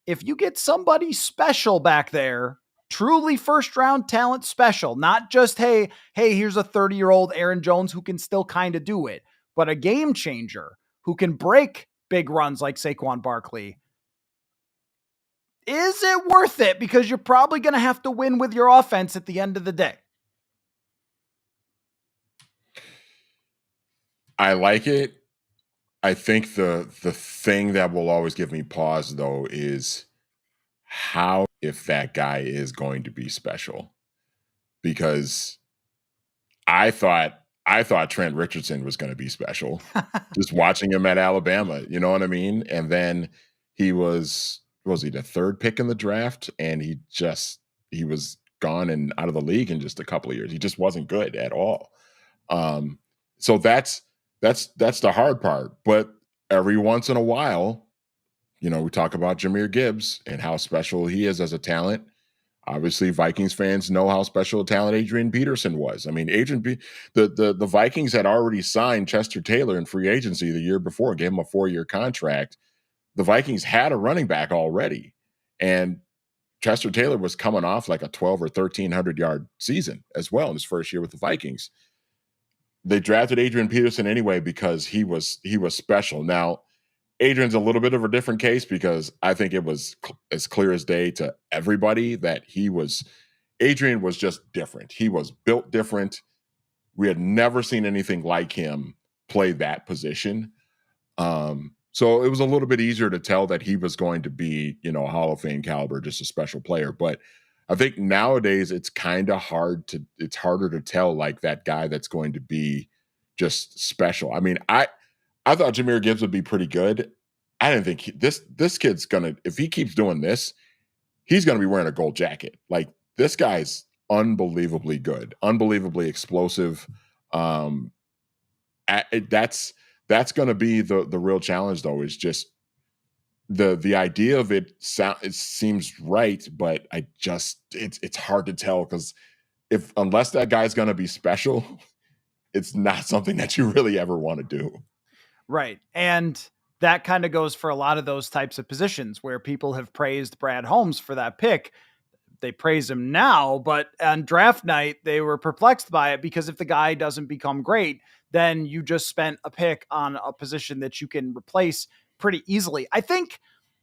if you get somebody special back there, truly first round talent special, not just, hey, here's a 30-year-old Aaron Jones who can still kind of do it, but a game changer who can break big runs like Saquon Barkley. Is it worth it? Because you're probably going to have to win with your offense at the end of the day. I like it. I think the thing that will always give me pause, though, is how if that guy is going to be special. Because I thought Trent Richardson was going to be special. Just watching him at Alabama, you know what I mean? And then he was he the 3rd pick in the draft? And he was gone and out of the league in just a couple of years. He just wasn't good at all. So that's the hard part. But every once in a while, we talk about Jahmyr Gibbs and how special he is as a talent. Obviously, Vikings fans know how special a talent Adrian Peterson was. I mean, the Vikings had already signed Chester Taylor in free agency the year before, gave him a 4-year contract. The Vikings had a running back already, and Chester Taylor was coming off like a 12 or 1,300 yard season as well in his first year with the Vikings. They drafted Adrian Peterson anyway because he was special. Now, Adrian's a little bit of a different case because I think it was as clear as day to everybody that Adrian was just different. He was built different. We had never seen anything like him play that position. So it was a little bit easier to tell that he was going to be, a Hall of Fame caliber, just a special player. But I think nowadays it's kind of it's harder to tell like that guy that's going to be just special. I mean, I thought Jahmyr Gibbs would be pretty good. I didn't think this kid's gonna, if he keeps doing this, he's gonna be wearing a gold jacket. Like, this guy's unbelievably good, unbelievably explosive. That's gonna be the real challenge, though, is just the idea of it seems right, but it's hard to tell because unless that guy's gonna be special, it's not something that you really ever want to do. Right. And that kind of goes for a lot of those types of positions where people have praised Brad Holmes for that pick. They praise him now, but on draft night, they were perplexed by it because if the guy doesn't become great, then you just spent a pick on a position that you can replace pretty easily. I think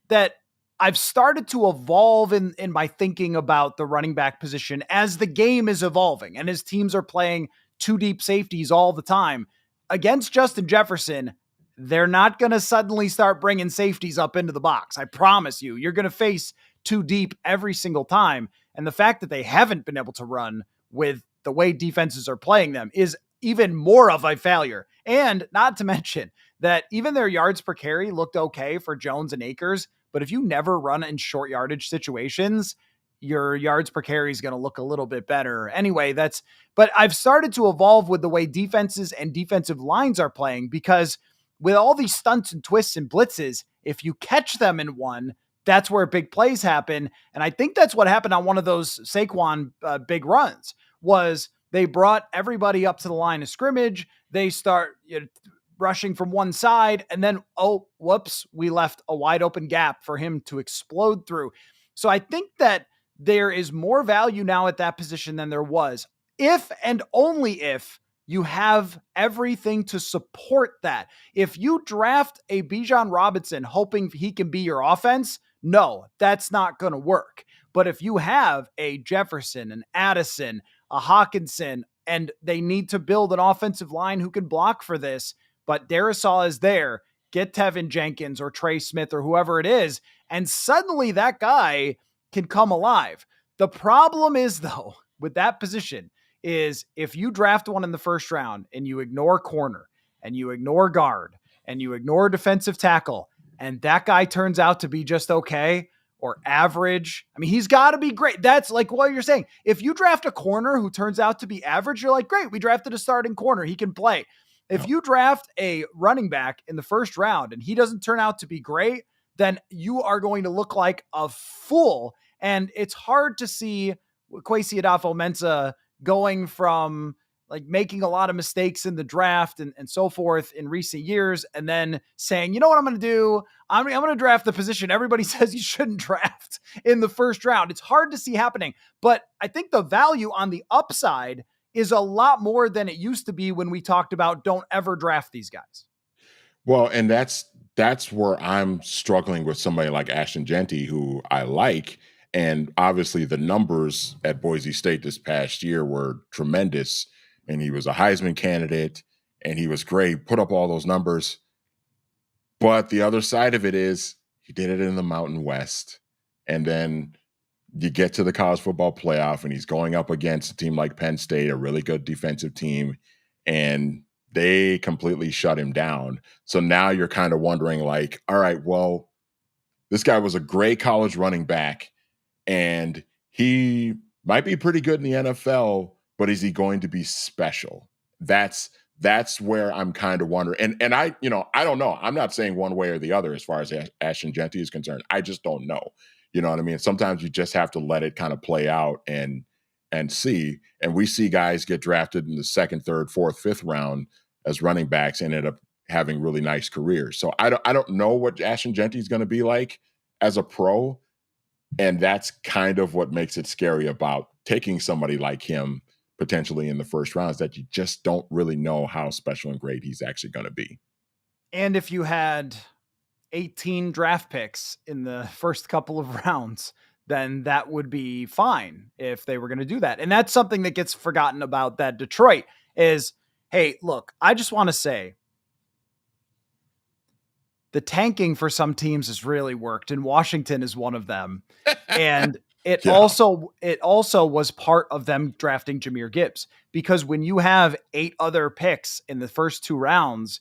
that I've started to evolve in my thinking about the running back position as the game is evolving and as teams are playing 2 deep safeties all the time. Against Justin Jefferson, they're not going to suddenly start bringing safeties up into the box. I promise you, you're going to face 2 deep every single time. And the fact that they haven't been able to run with the way defenses are playing them is even more of a failure. And not to mention that even their yards per carry looked okay for Jones and Akers. But if you never run in short yardage situations, your yards per carry is going to look a little bit better. Anyway, but I've started to evolve with the way defenses and defensive lines are playing, because with all these stunts and twists and blitzes, if you catch them in one, that's where big plays happen. And I think that's what happened on one of those Saquon big runs. Was they brought everybody up to the line of scrimmage. They start rushing from one side, and then, oh, whoops, we left a wide open gap for him to explode through. So I think that there is more value now at that position than there was, if and only if you have everything to support that. If you draft a Bijan Robinson hoping he can be your offense, no, that's not going to work. But if you have a Jefferson, an Addison, a Hawkinson, and they need to build an offensive line who can block for this, but Darisaw is there, get Tevin Jenkins or Trey Smith or whoever it is, and suddenly that guy can come alive. The problem is, though, with that position is if you draft one in the first round and you ignore corner and you ignore guard and you ignore defensive tackle, and that guy turns out to be just okay or average, I mean, he's got to be great. That's like what you're saying. If you draft a corner who turns out to be average, you're like, great, we drafted a starting corner. He can play. If you draft a running back in the first round and he doesn't turn out to be great, then you are going to look like a fool. And it's hard to see Kwesi Adofo-Mensah going from like making a lot of mistakes in the draft and so forth in recent years, and then saying, you know what I'm going to do? I'm going to draft the position everybody says you shouldn't draft in the first round. It's hard to see happening, but I think the value on the upside is a lot more than it used to be when we talked about don't ever draft these guys. Well, and that's where I'm struggling with somebody like Ashton Jeanty, who I like. And obviously the numbers at Boise State this past year were tremendous. And he was a Heisman candidate and he was great, put up all those numbers. But the other side of it is he did it in the Mountain West. And then you get to the college football playoff and he's going up against a team like Penn State, a really good defensive team, and they completely shut him down. So now you're kind of wondering like, all right, well, this guy was a great college running back and he might be pretty good in the NFL, but is he going to be special? That's where I'm kind of wondering. And I don't know. I'm not saying one way or the other as far as Ashton Jeanty is concerned. I just don't know. You know what I mean? Sometimes you just have to let it kind of play out and see. And we see guys get drafted in the second, third, fourth, fifth round as running backs and end up having really nice careers. So I don't know what Ashton Jeanty is going to be like as a pro. And that's kind of what makes it scary about taking somebody like him potentially in the first round, is that you just don't really know how special and great he's actually going to be. And if you had 18 draft picks in the first couple of rounds, then that would be fine if they were going to do that. And that's something that gets forgotten about that Detroit is, hey, look, I just want to say the tanking for some teams has really worked, and Washington is one of them. And it also was part of them drafting Jahmyr Gibbs, because when you have 8 other picks in the first 2 rounds,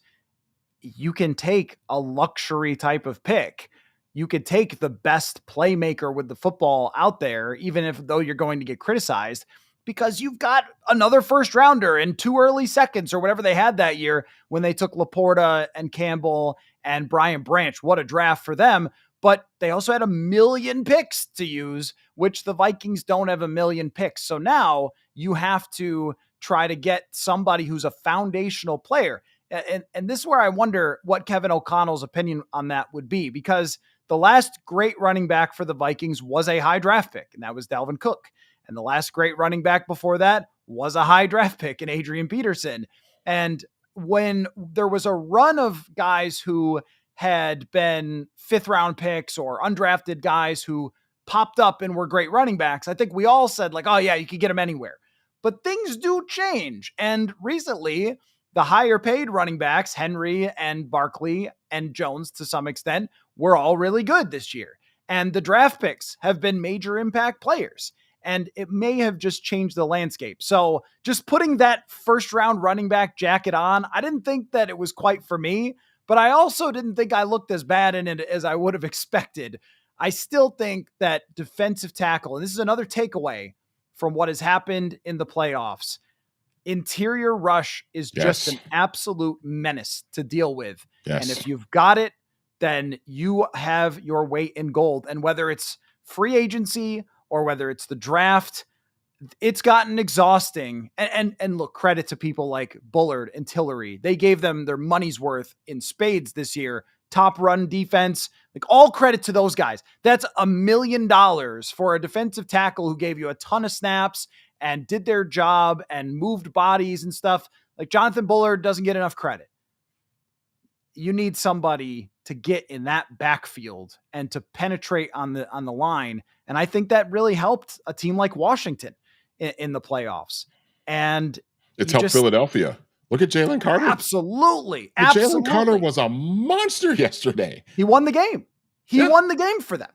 you can take a luxury type of pick. You could take the best playmaker with the football out there, even though you're going to get criticized, because you've got another first rounder and 2 early seconds or whatever they had that year when they took Laporta and Campbell and Brian Branch. What a draft for them. But they also had 1 million picks to use, which the Vikings don't have 1 million picks. So now you have to try to get somebody who's a foundational player. And this is where I wonder what Kevin O'Connell's opinion on that would be, because the last great running back for the Vikings was a high draft pick, and that was Dalvin Cook. And the last great running back before that was a high draft pick in Adrian Peterson. And when there was a run of guys who had been 5th round picks or undrafted guys who popped up and were great running backs, I think we all said like, oh yeah, you could get them anywhere. But things do change. And recently, the higher paid running backs, Henry and Barkley and Jones to some extent, were all really good this year. And the draft picks have been major impact players. and it may have just changed the landscape. So just putting that first round running back jacket on, I didn't think that it was quite for me, but I also didn't think I looked as bad in it as I would have expected. I still think that defensive tackle, and this is another takeaway from what has happened in the playoffs, interior rush is just Yes. an absolute menace to deal with. And Yes. if you've got it, then you have your weight in gold. And whether it's free agency or whether it's the draft, it's gotten exhausting. And look, credit to people like Bullard and Tillery. They gave them their money's worth in spades this year. Top run defense, like all credit to those guys. That's $1 million for a defensive tackle who gave you a ton of snaps and did their job and moved bodies and stuff. Like Jonathan Bullard doesn't get enough credit. You need somebody to get in that backfield and to penetrate on the line. And I think that really helped a team like Washington in the playoffs. And it's helped Philadelphia. Look at Jalen Carter. Absolutely. Jalen Carter was a monster yesterday. He won the game. He won the game for them.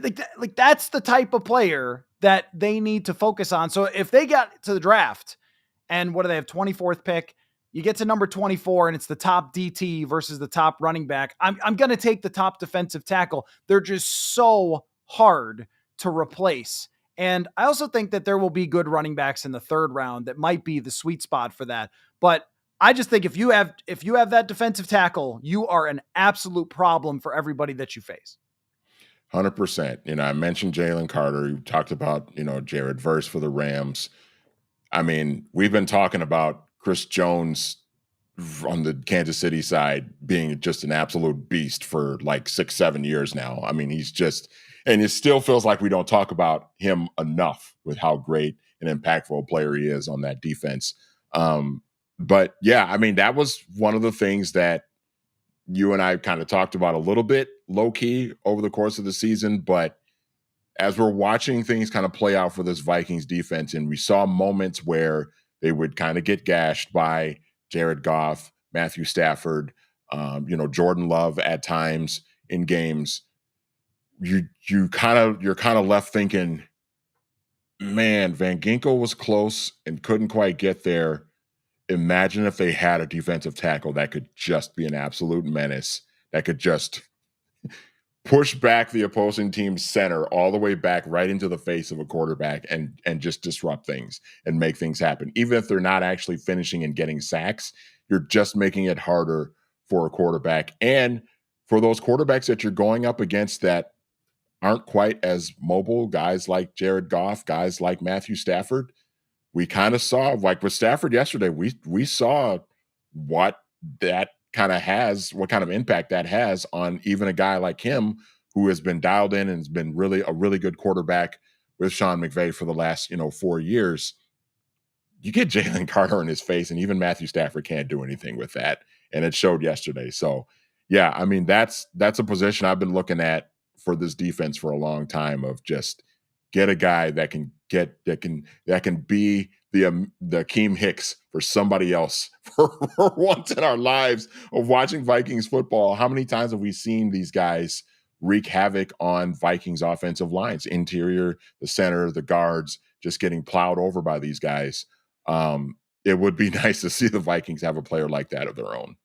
Like that's the type of player that they need to focus on. So if they got to the draft and what do they have, 24th pick, you get to number 24 and it's the top DT versus the top running back. I'm going to take the top defensive tackle. They're just so hard to replace. And I also think that there will be good running backs in the third round that might be the sweet spot for that. But I just think if you have that defensive tackle, you are an absolute problem for everybody that you face. 100%. I mentioned Jalen Carter. You talked about, Jared Verse for the Rams. I mean, we've been talking about Chris Jones on the Kansas City side being just an absolute beast for like 6-7 years now. I mean, he's just, and it still feels like we don't talk about him enough with how great and impactful a player he is on that defense. But yeah, I mean, that was one of the things that you and I kind of talked about a little bit low key over the course of the season. But as we're watching things kind of play out for this Vikings defense, and we saw moments where they would kind of get gashed by Jared Goff, Matthew Stafford, Jordan Love at times in games, you're kind of left thinking, man, Van Ginkel was close and couldn't quite get there. Imagine if they had a defensive tackle that could just be an absolute menace, that could just push back the opposing team's center all the way back right into the face of a quarterback and just disrupt things and make things happen. Even if they're not actually finishing and getting sacks, you're just making it harder for a quarterback. And for those quarterbacks that you're going up against that aren't quite as mobile, guys like Jared Goff, guys like Matthew Stafford, we kind of saw, like with Stafford yesterday, we saw what that kind of has, what kind of impact that has on even a guy like him who has been dialed in and has been really a really good quarterback with Sean McVay for the last 4 years. You get Jalen Carter in his face, and even Matthew Stafford can't do anything with that, and it showed yesterday. So, yeah, I mean that's a position I've been looking at for this defense for a long time, of just get a guy that can be the Akeem Hicks for somebody else for once in our lives of watching Vikings football. How many times have we seen these guys wreak havoc on Vikings offensive lines, interior, the center, the guards, just getting plowed over by these guys? It would be nice to see the Vikings have a player like that of their own.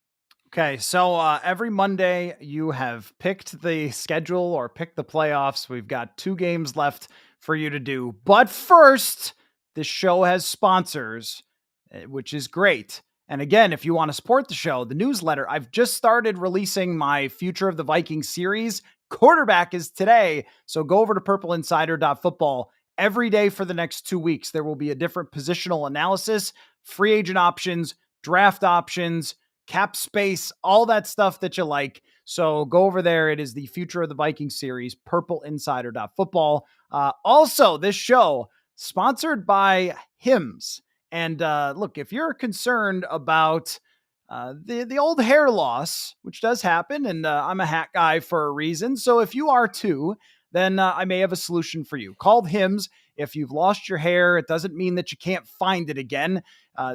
Okay, so every Monday you have picked the schedule or picked the playoffs. We've got 2 games left for you to do. But first, this show has sponsors, which is great. And again, if you want to support the show, the newsletter, I've just started releasing my Future of the Vikings series. Quarterback is today. So go over to purpleinsider.football. Every day for the next 2 weeks, there will be a different positional analysis, free agent options, draft options, cap space, all that stuff that you like. So go over there. It is the Future of the Vikings series, purpleinsider.football. Also, this show sponsored by Hims. And look, if you're concerned about the old hair loss, which does happen, and I'm a hat guy for a reason. So if you are too, then I may have a solution for you. Called Hims. If you've lost your hair, it doesn't mean that you can't find it again.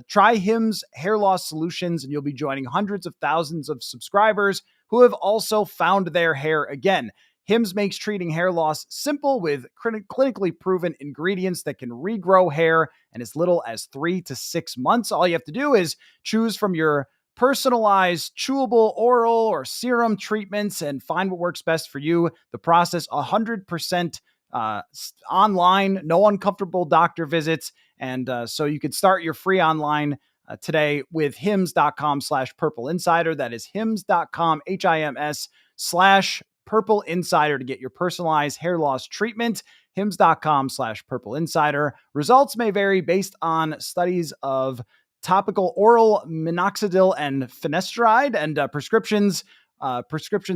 Try Hims Hair Loss Solutions, and you'll be joining hundreds of thousands of subscribers who have also found their hair again. Hims makes treating hair loss simple with clinically proven ingredients that can regrow hair in as little as 3 to 6 months. All you have to do is choose from your personalized chewable oral or serum treatments and find what works best for you. The process 100% online, no uncomfortable doctor visits. And so you could start your free online today with hims.com/purple insider. That is hims.com, HIMS/purple insider to get your personalized hair loss treatment. hims.com/purple insider. Results may vary based on studies of topical oral minoxidil and finasteride, and prescriptions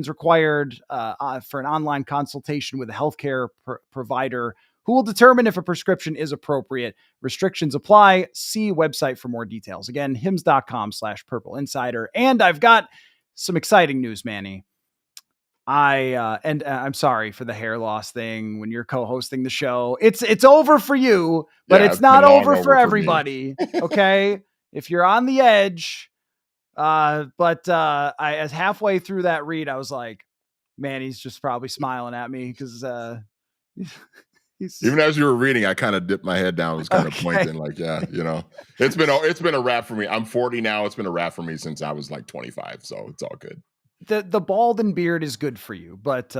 required for an online consultation with a healthcare provider who will determine if a prescription is appropriate. Restrictions apply. See website for more details. Again, hims.com/purple insider. And I've got some exciting news, Manny. I'm sorry for the hair loss thing when you're co-hosting the show. It's over for you, but it's not over for everybody. Okay. If you're on the edge, but as halfway through that read, I was like, man, he's just probably smiling at me because even as you were reading, I kind of dipped my head down, was kind of pointing like, yeah, it's been a wrap for me. I'm 40 now. It's been a wrap for me since I was like 25. So it's all good. The bald and beard is good for you. But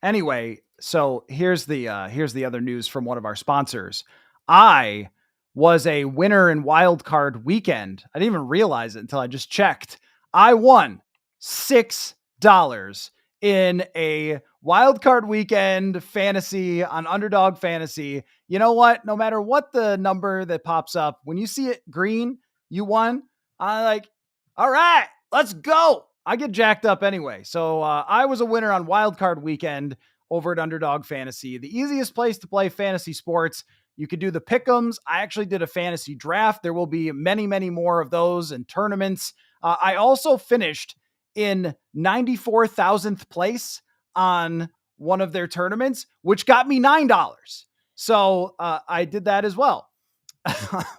anyway, so here's the other news from one of our sponsors. I was a winner in wild card weekend. I didn't even realize it until I just checked. I won $6 in a wild card weekend fantasy on Underdog Fantasy. You know what? No matter what the number that pops up, when you see it green, you won. I'm like, all right, let's go. I get jacked up anyway. So I was a winner on wild card weekend over at Underdog Fantasy, the easiest place to play fantasy sports. You could do the pick'ems. I actually did a fantasy draft. There will be many, many more of those and tournaments. I also finished in 94,000th place on one of their tournaments, which got me $9. So I did that as well.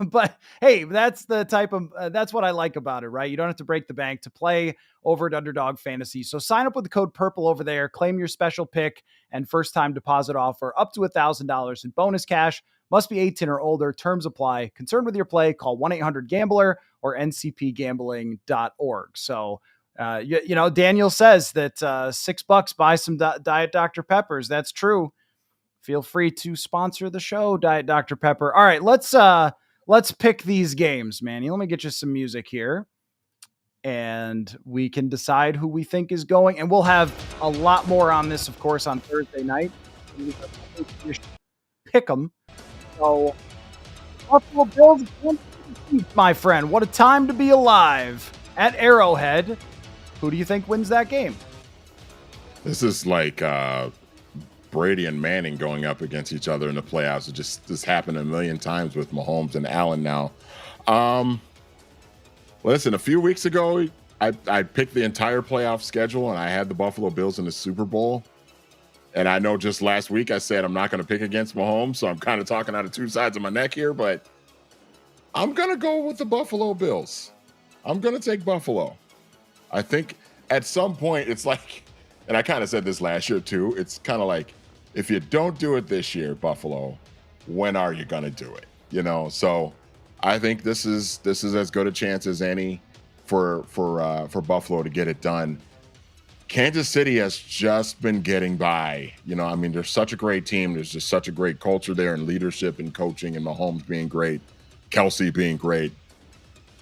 But hey, that's the type of, that's what I like about it, right? You don't have to break the bank to play over at Underdog Fantasy. So sign up with the code PURPLE over there, claim your special pick and first time deposit offer up to $1,000 in bonus cash. Must be 18 or older. Terms apply. Concerned with your play, call 1-800-GAMBLER or ncpgambling.org. So, Daniel says that $6 buy some Diet Dr. Peppers. That's true. Feel free to sponsor the show, Diet Dr. Pepper. All right, let's pick these games, Manny. Let me get you some music here, and we can decide who we think is going. And we'll have a lot more on this, of course, on Thursday night. Pick them. So, Buffalo Bills, my friend. What a time to be alive at Arrowhead. Who do you think wins that game? This is like Brady and Manning going up against each other in the playoffs. It just this happened a million times with Mahomes and Allen now. Listen, a few weeks ago, I picked the entire playoff schedule and I had the Buffalo Bills in the Super Bowl. And I know just last week I said I'm not going to pick against Mahomes, so I'm kind of talking out of two sides of my neck here, but I'm going to go with the Buffalo Bills. I'm going to take Buffalo. I think at some point it's like, and I kind of said this last year too, it's kind of like, if you don't do it this year, Buffalo, when are you going to do it? So I think this is as good a chance as any for Buffalo to get it done. Kansas City has just been getting by. They're such a great team. There's just such a great culture there and leadership and coaching and Mahomes being great, Kelsey being great.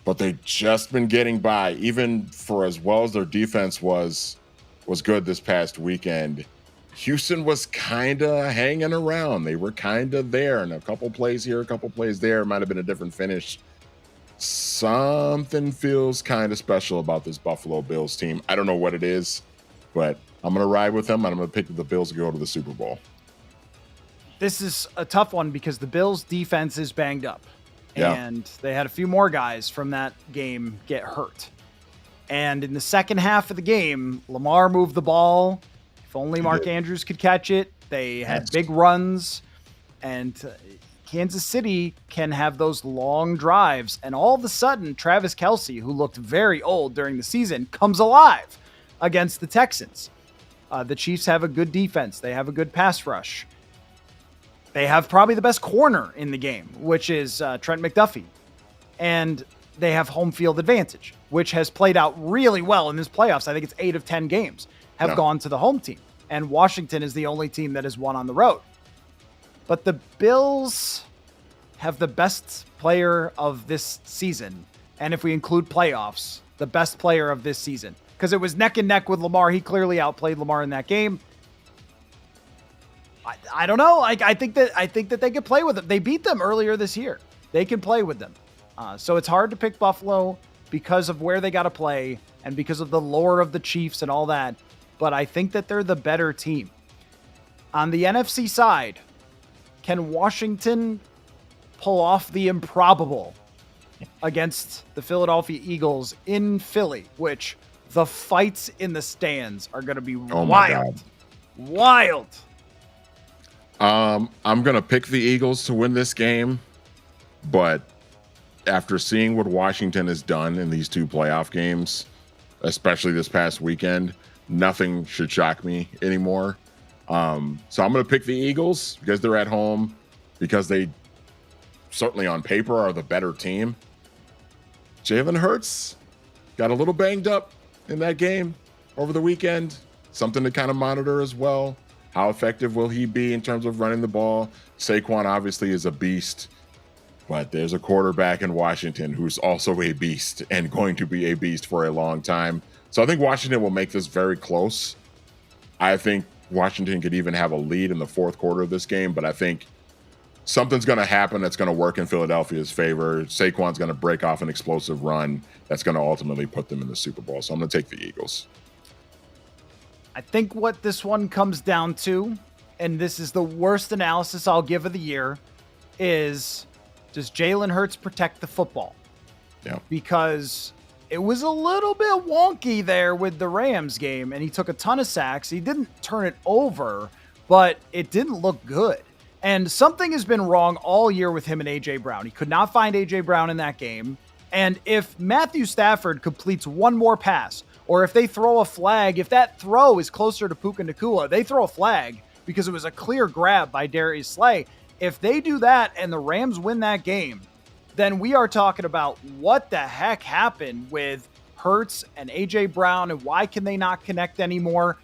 But they've just been getting by, even for as well as their defense was good this past weekend. Houston was kind of hanging around. They were kind of there, and a couple plays here, a couple plays there. It might have been a different finish. Something feels kind of special about this Buffalo Bills team. I don't know what it is, but I'm going to ride with them, and I'm going to pick the Bills to go to the Super Bowl. This is a tough one because the Bills' defense is banged up, and they had a few more guys from that game get hurt. And in the second half of the game, Lamar moved the ball. If only Mark Andrews could catch it. They had big runs, and Kansas City can have those long drives. And all of a sudden, Travis Kelsey, who looked very old during the season, comes alive against the Texans. The Chiefs have a good defense. They have a good pass rush. They have probably the best corner in the game, which is Trent McDuffie. And they have home field advantage, which has played out really well in this playoffs. I think it's 8 of 10 games have gone to the home team. And Washington is the only team that has won on the road. But the Bills have the best player of this season. And if we include playoffs, the best player of this season. Because it was neck and neck with Lamar. He clearly outplayed Lamar in that game. I don't know. I think that they could play with them. They beat them earlier this year. They can play with them. So it's hard to pick Buffalo because of where they got to play and because of the lore of the Chiefs and all that. But I think that they're the better team. On the NFC side, can Washington pull off the improbable against the Philadelphia Eagles in Philly, which the fights in the stands are going to be wild. Wild. I'm going to pick the Eagles to win this game, but after seeing what Washington has done in these 2 playoff games, especially this past weekend, nothing should shock me anymore. So I'm going to pick the Eagles because they're at home, because they certainly on paper are the better team. Jalen Hurts got a little banged up in that game over the weekend. Something to kind of monitor as well. How effective will he be in terms of running the ball? Saquon obviously is a beast, but there's a quarterback in Washington who's also a beast and going to be a beast for a long time. So I think Washington will make this very close. I think Washington could even have a lead in the 4th quarter of this game, but I think something's going to happen that's going to work in Philadelphia's favor. Saquon's going to break off an explosive run that's going to ultimately put them in the Super Bowl. So I'm going to take the Eagles. I think what this one comes down to, and this is the worst analysis I'll give of the year, is does Jalen Hurts protect the football? Yeah. Because it was a little bit wonky there with the Rams game, and he took a ton of sacks. He didn't turn it over, but it didn't look good. And something has been wrong all year with him and A.J. Brown. He could not find A.J. Brown in that game. And if Matthew Stafford completes one more pass, or if they throw a flag, if that throw is closer to Puka Nacua, they throw a flag because it was a clear grab by Darius Slay. If they do that and the Rams win that game, then we are talking about what the heck happened with Hurts and A.J. Brown and why can they not connect anymore?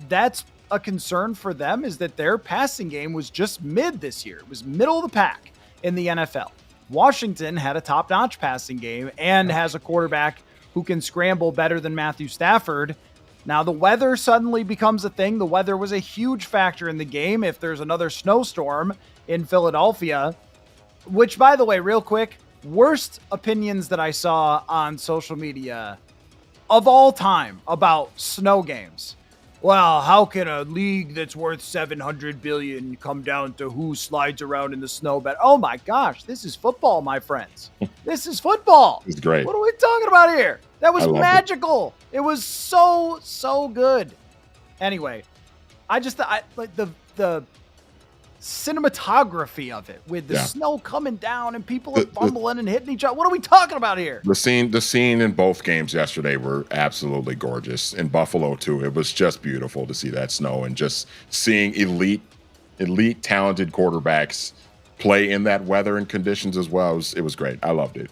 That's a concern for them, is that their passing game was just mid this year. It was middle of the pack in the NFL. Washington had a top-notch passing game and has a quarterback who can scramble better than Matthew Stafford. Now, the weather suddenly becomes a thing. The weather was a huge factor in the game. If there's another snowstorm in Philadelphia, which, by the way, real quick, worst opinions that I saw on social media of all time about snow games. Well, how can a league that's worth $700 billion come down to who slides around in the snow bed? Oh my gosh, this is football, my friends. This is football. It's great. What are we talking about here? That was magical. It was so good. Anyway, I like the cinematography of it with the snow coming down and people are fumbling and hitting each other. What are we talking about here? The scene in both games yesterday were absolutely gorgeous. In Buffalo too, it was just beautiful to see that snow and just seeing elite talented quarterbacks play in that weather and conditions as well. It was great. I loved it.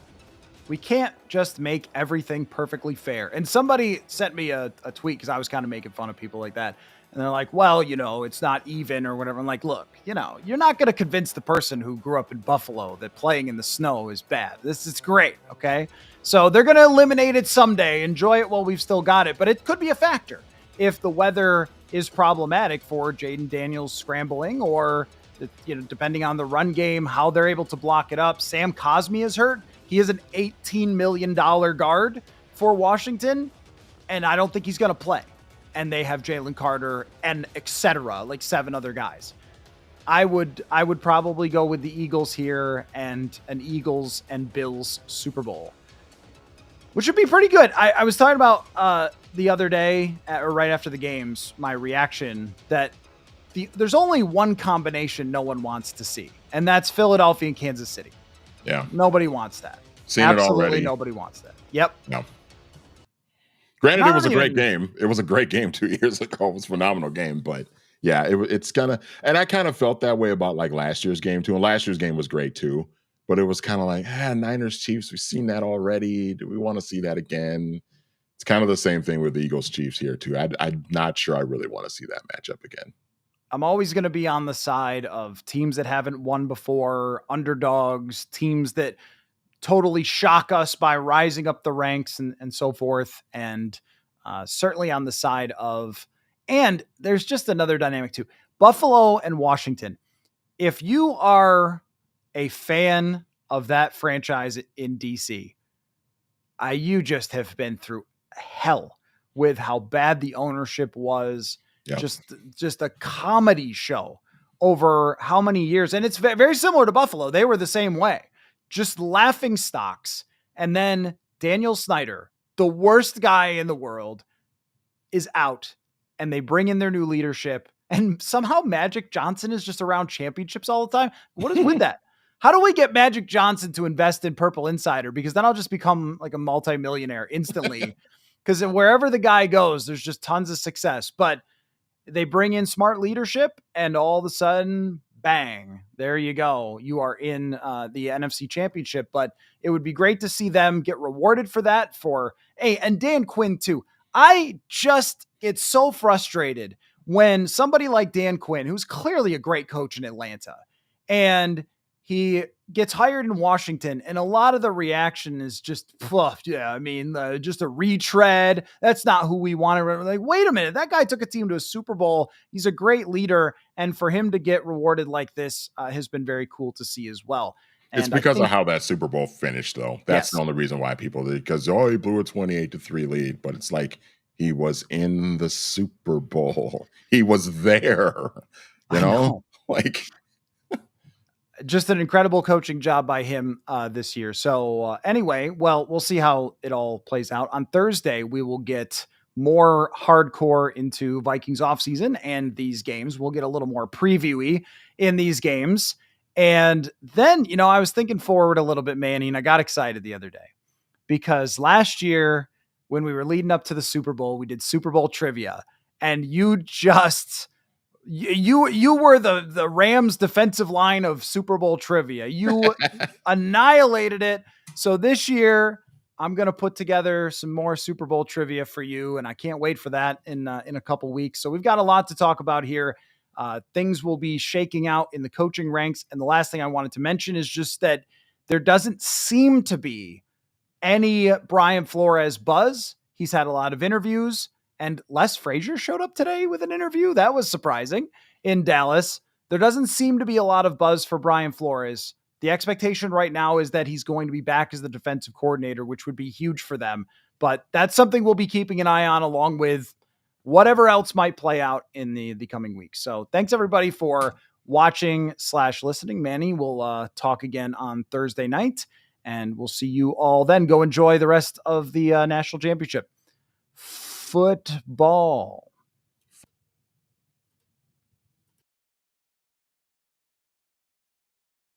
We can't just make everything perfectly fair. And somebody sent me a tweet because I was kind of making fun of people like that. And they're like, well, it's not even or whatever. I'm like, look, you're not going to convince the person who grew up in Buffalo that playing in the snow is bad. This is great, okay? So they're going to eliminate it someday. Enjoy it while we've still got it. But it could be a factor if the weather is problematic for Jaden Daniels scrambling or, depending on the run game, how they're able to block it up. Sam Cosmi is hurt. He is an $18 million guard for Washington, and I don't think he's going to play. And they have Jalen Carter and et cetera, like 7 other guys. I would probably go with the Eagles here and an Eagles and Bills Super Bowl, which would be pretty good. I was talking about the other day or right after the games, my reaction that there's only one combination no one wants to see, and that's Philadelphia and Kansas City. Yeah. Nobody wants that. Seen Absolutely it already. Nobody wants that. Yep. No. Granted, it was Not a great even. game. It was a great game 2 years ago. It was a phenomenal game, but yeah, it's kind of, and I kind of felt that way about like last year's game too. And last year's game was great too, but it was kind of like, Niners Chiefs. We've seen that already. Do we want to see that again? It's kind of the same thing with the Eagles Chiefs here too. I'm not sure I really want to see that matchup again. I'm always going to be on the side of teams that haven't won before, underdogs, teams that totally shock us by rising up the ranks and so forth. And certainly on the side of, and there's just another dynamic too. Buffalo and Washington. If you are a fan of that franchise in DC, you just have been through hell with how bad the ownership was. Yep. Just a comedy show over how many years. And it's very similar to Buffalo. They were the same way, just laughing stocks. And then Daniel Snyder, the worst guy in the world, is out, and they bring in their new leadership. And somehow Magic Johnson is just around championships all the time. What is with that? How do we get Magic Johnson to invest in Purple Insider? Because then I'll just become like a multimillionaire instantly. Because wherever the guy goes, there's just tons of success. But they bring in smart leadership, and all of a sudden, bang, there you go. You are in the NFC Championship. But it would be great to see them get rewarded for that. And Dan Quinn, too. I just get so frustrated when somebody like Dan Quinn, who's clearly a great coach in Atlanta, and he gets hired in Washington, and a lot of the reaction is just, just a retread. That's not who we want to. Like, wait a minute, that guy took a team to a Super Bowl. He's a great leader, and for him to get rewarded like this has been very cool to see as well. And it's because of how that Super Bowl finished, though. That's the only reason why people did, because he blew a 28-3 lead, but it's like he was in the Super Bowl. He was there, you know? Like, just an incredible coaching job by him this year. So anyway, well, we'll see how it all plays out. On Thursday, we will get more hardcore into Vikings offseason and these games. We'll get a little more previewy in these games. And then, I was thinking forward a little bit, Manny, and I got excited the other day because last year when we were leading up to the Super Bowl, we did Super Bowl trivia, and you were the Rams defensive line of Super Bowl trivia. You annihilated it. So this year I'm going to put together some more Super Bowl trivia for you. And I can't wait for that in a couple weeks. So we've got a lot to talk about here. Things will be shaking out in the coaching ranks. And the last thing I wanted to mention is just that there doesn't seem to be any Brian Flores buzz. He's had a lot of interviews, and Les Frazier showed up today with an interview. That was surprising in Dallas. There doesn't seem to be a lot of buzz for Brian Flores. The expectation right now is that he's going to be back as the defensive coordinator, which would be huge for them. But that's something we'll be keeping an eye on, along with whatever else might play out in the coming weeks. So thanks everybody for watching/listening. Manny, we'll talk again on Thursday night, and we'll see you all then. Go enjoy the rest of the national championship football.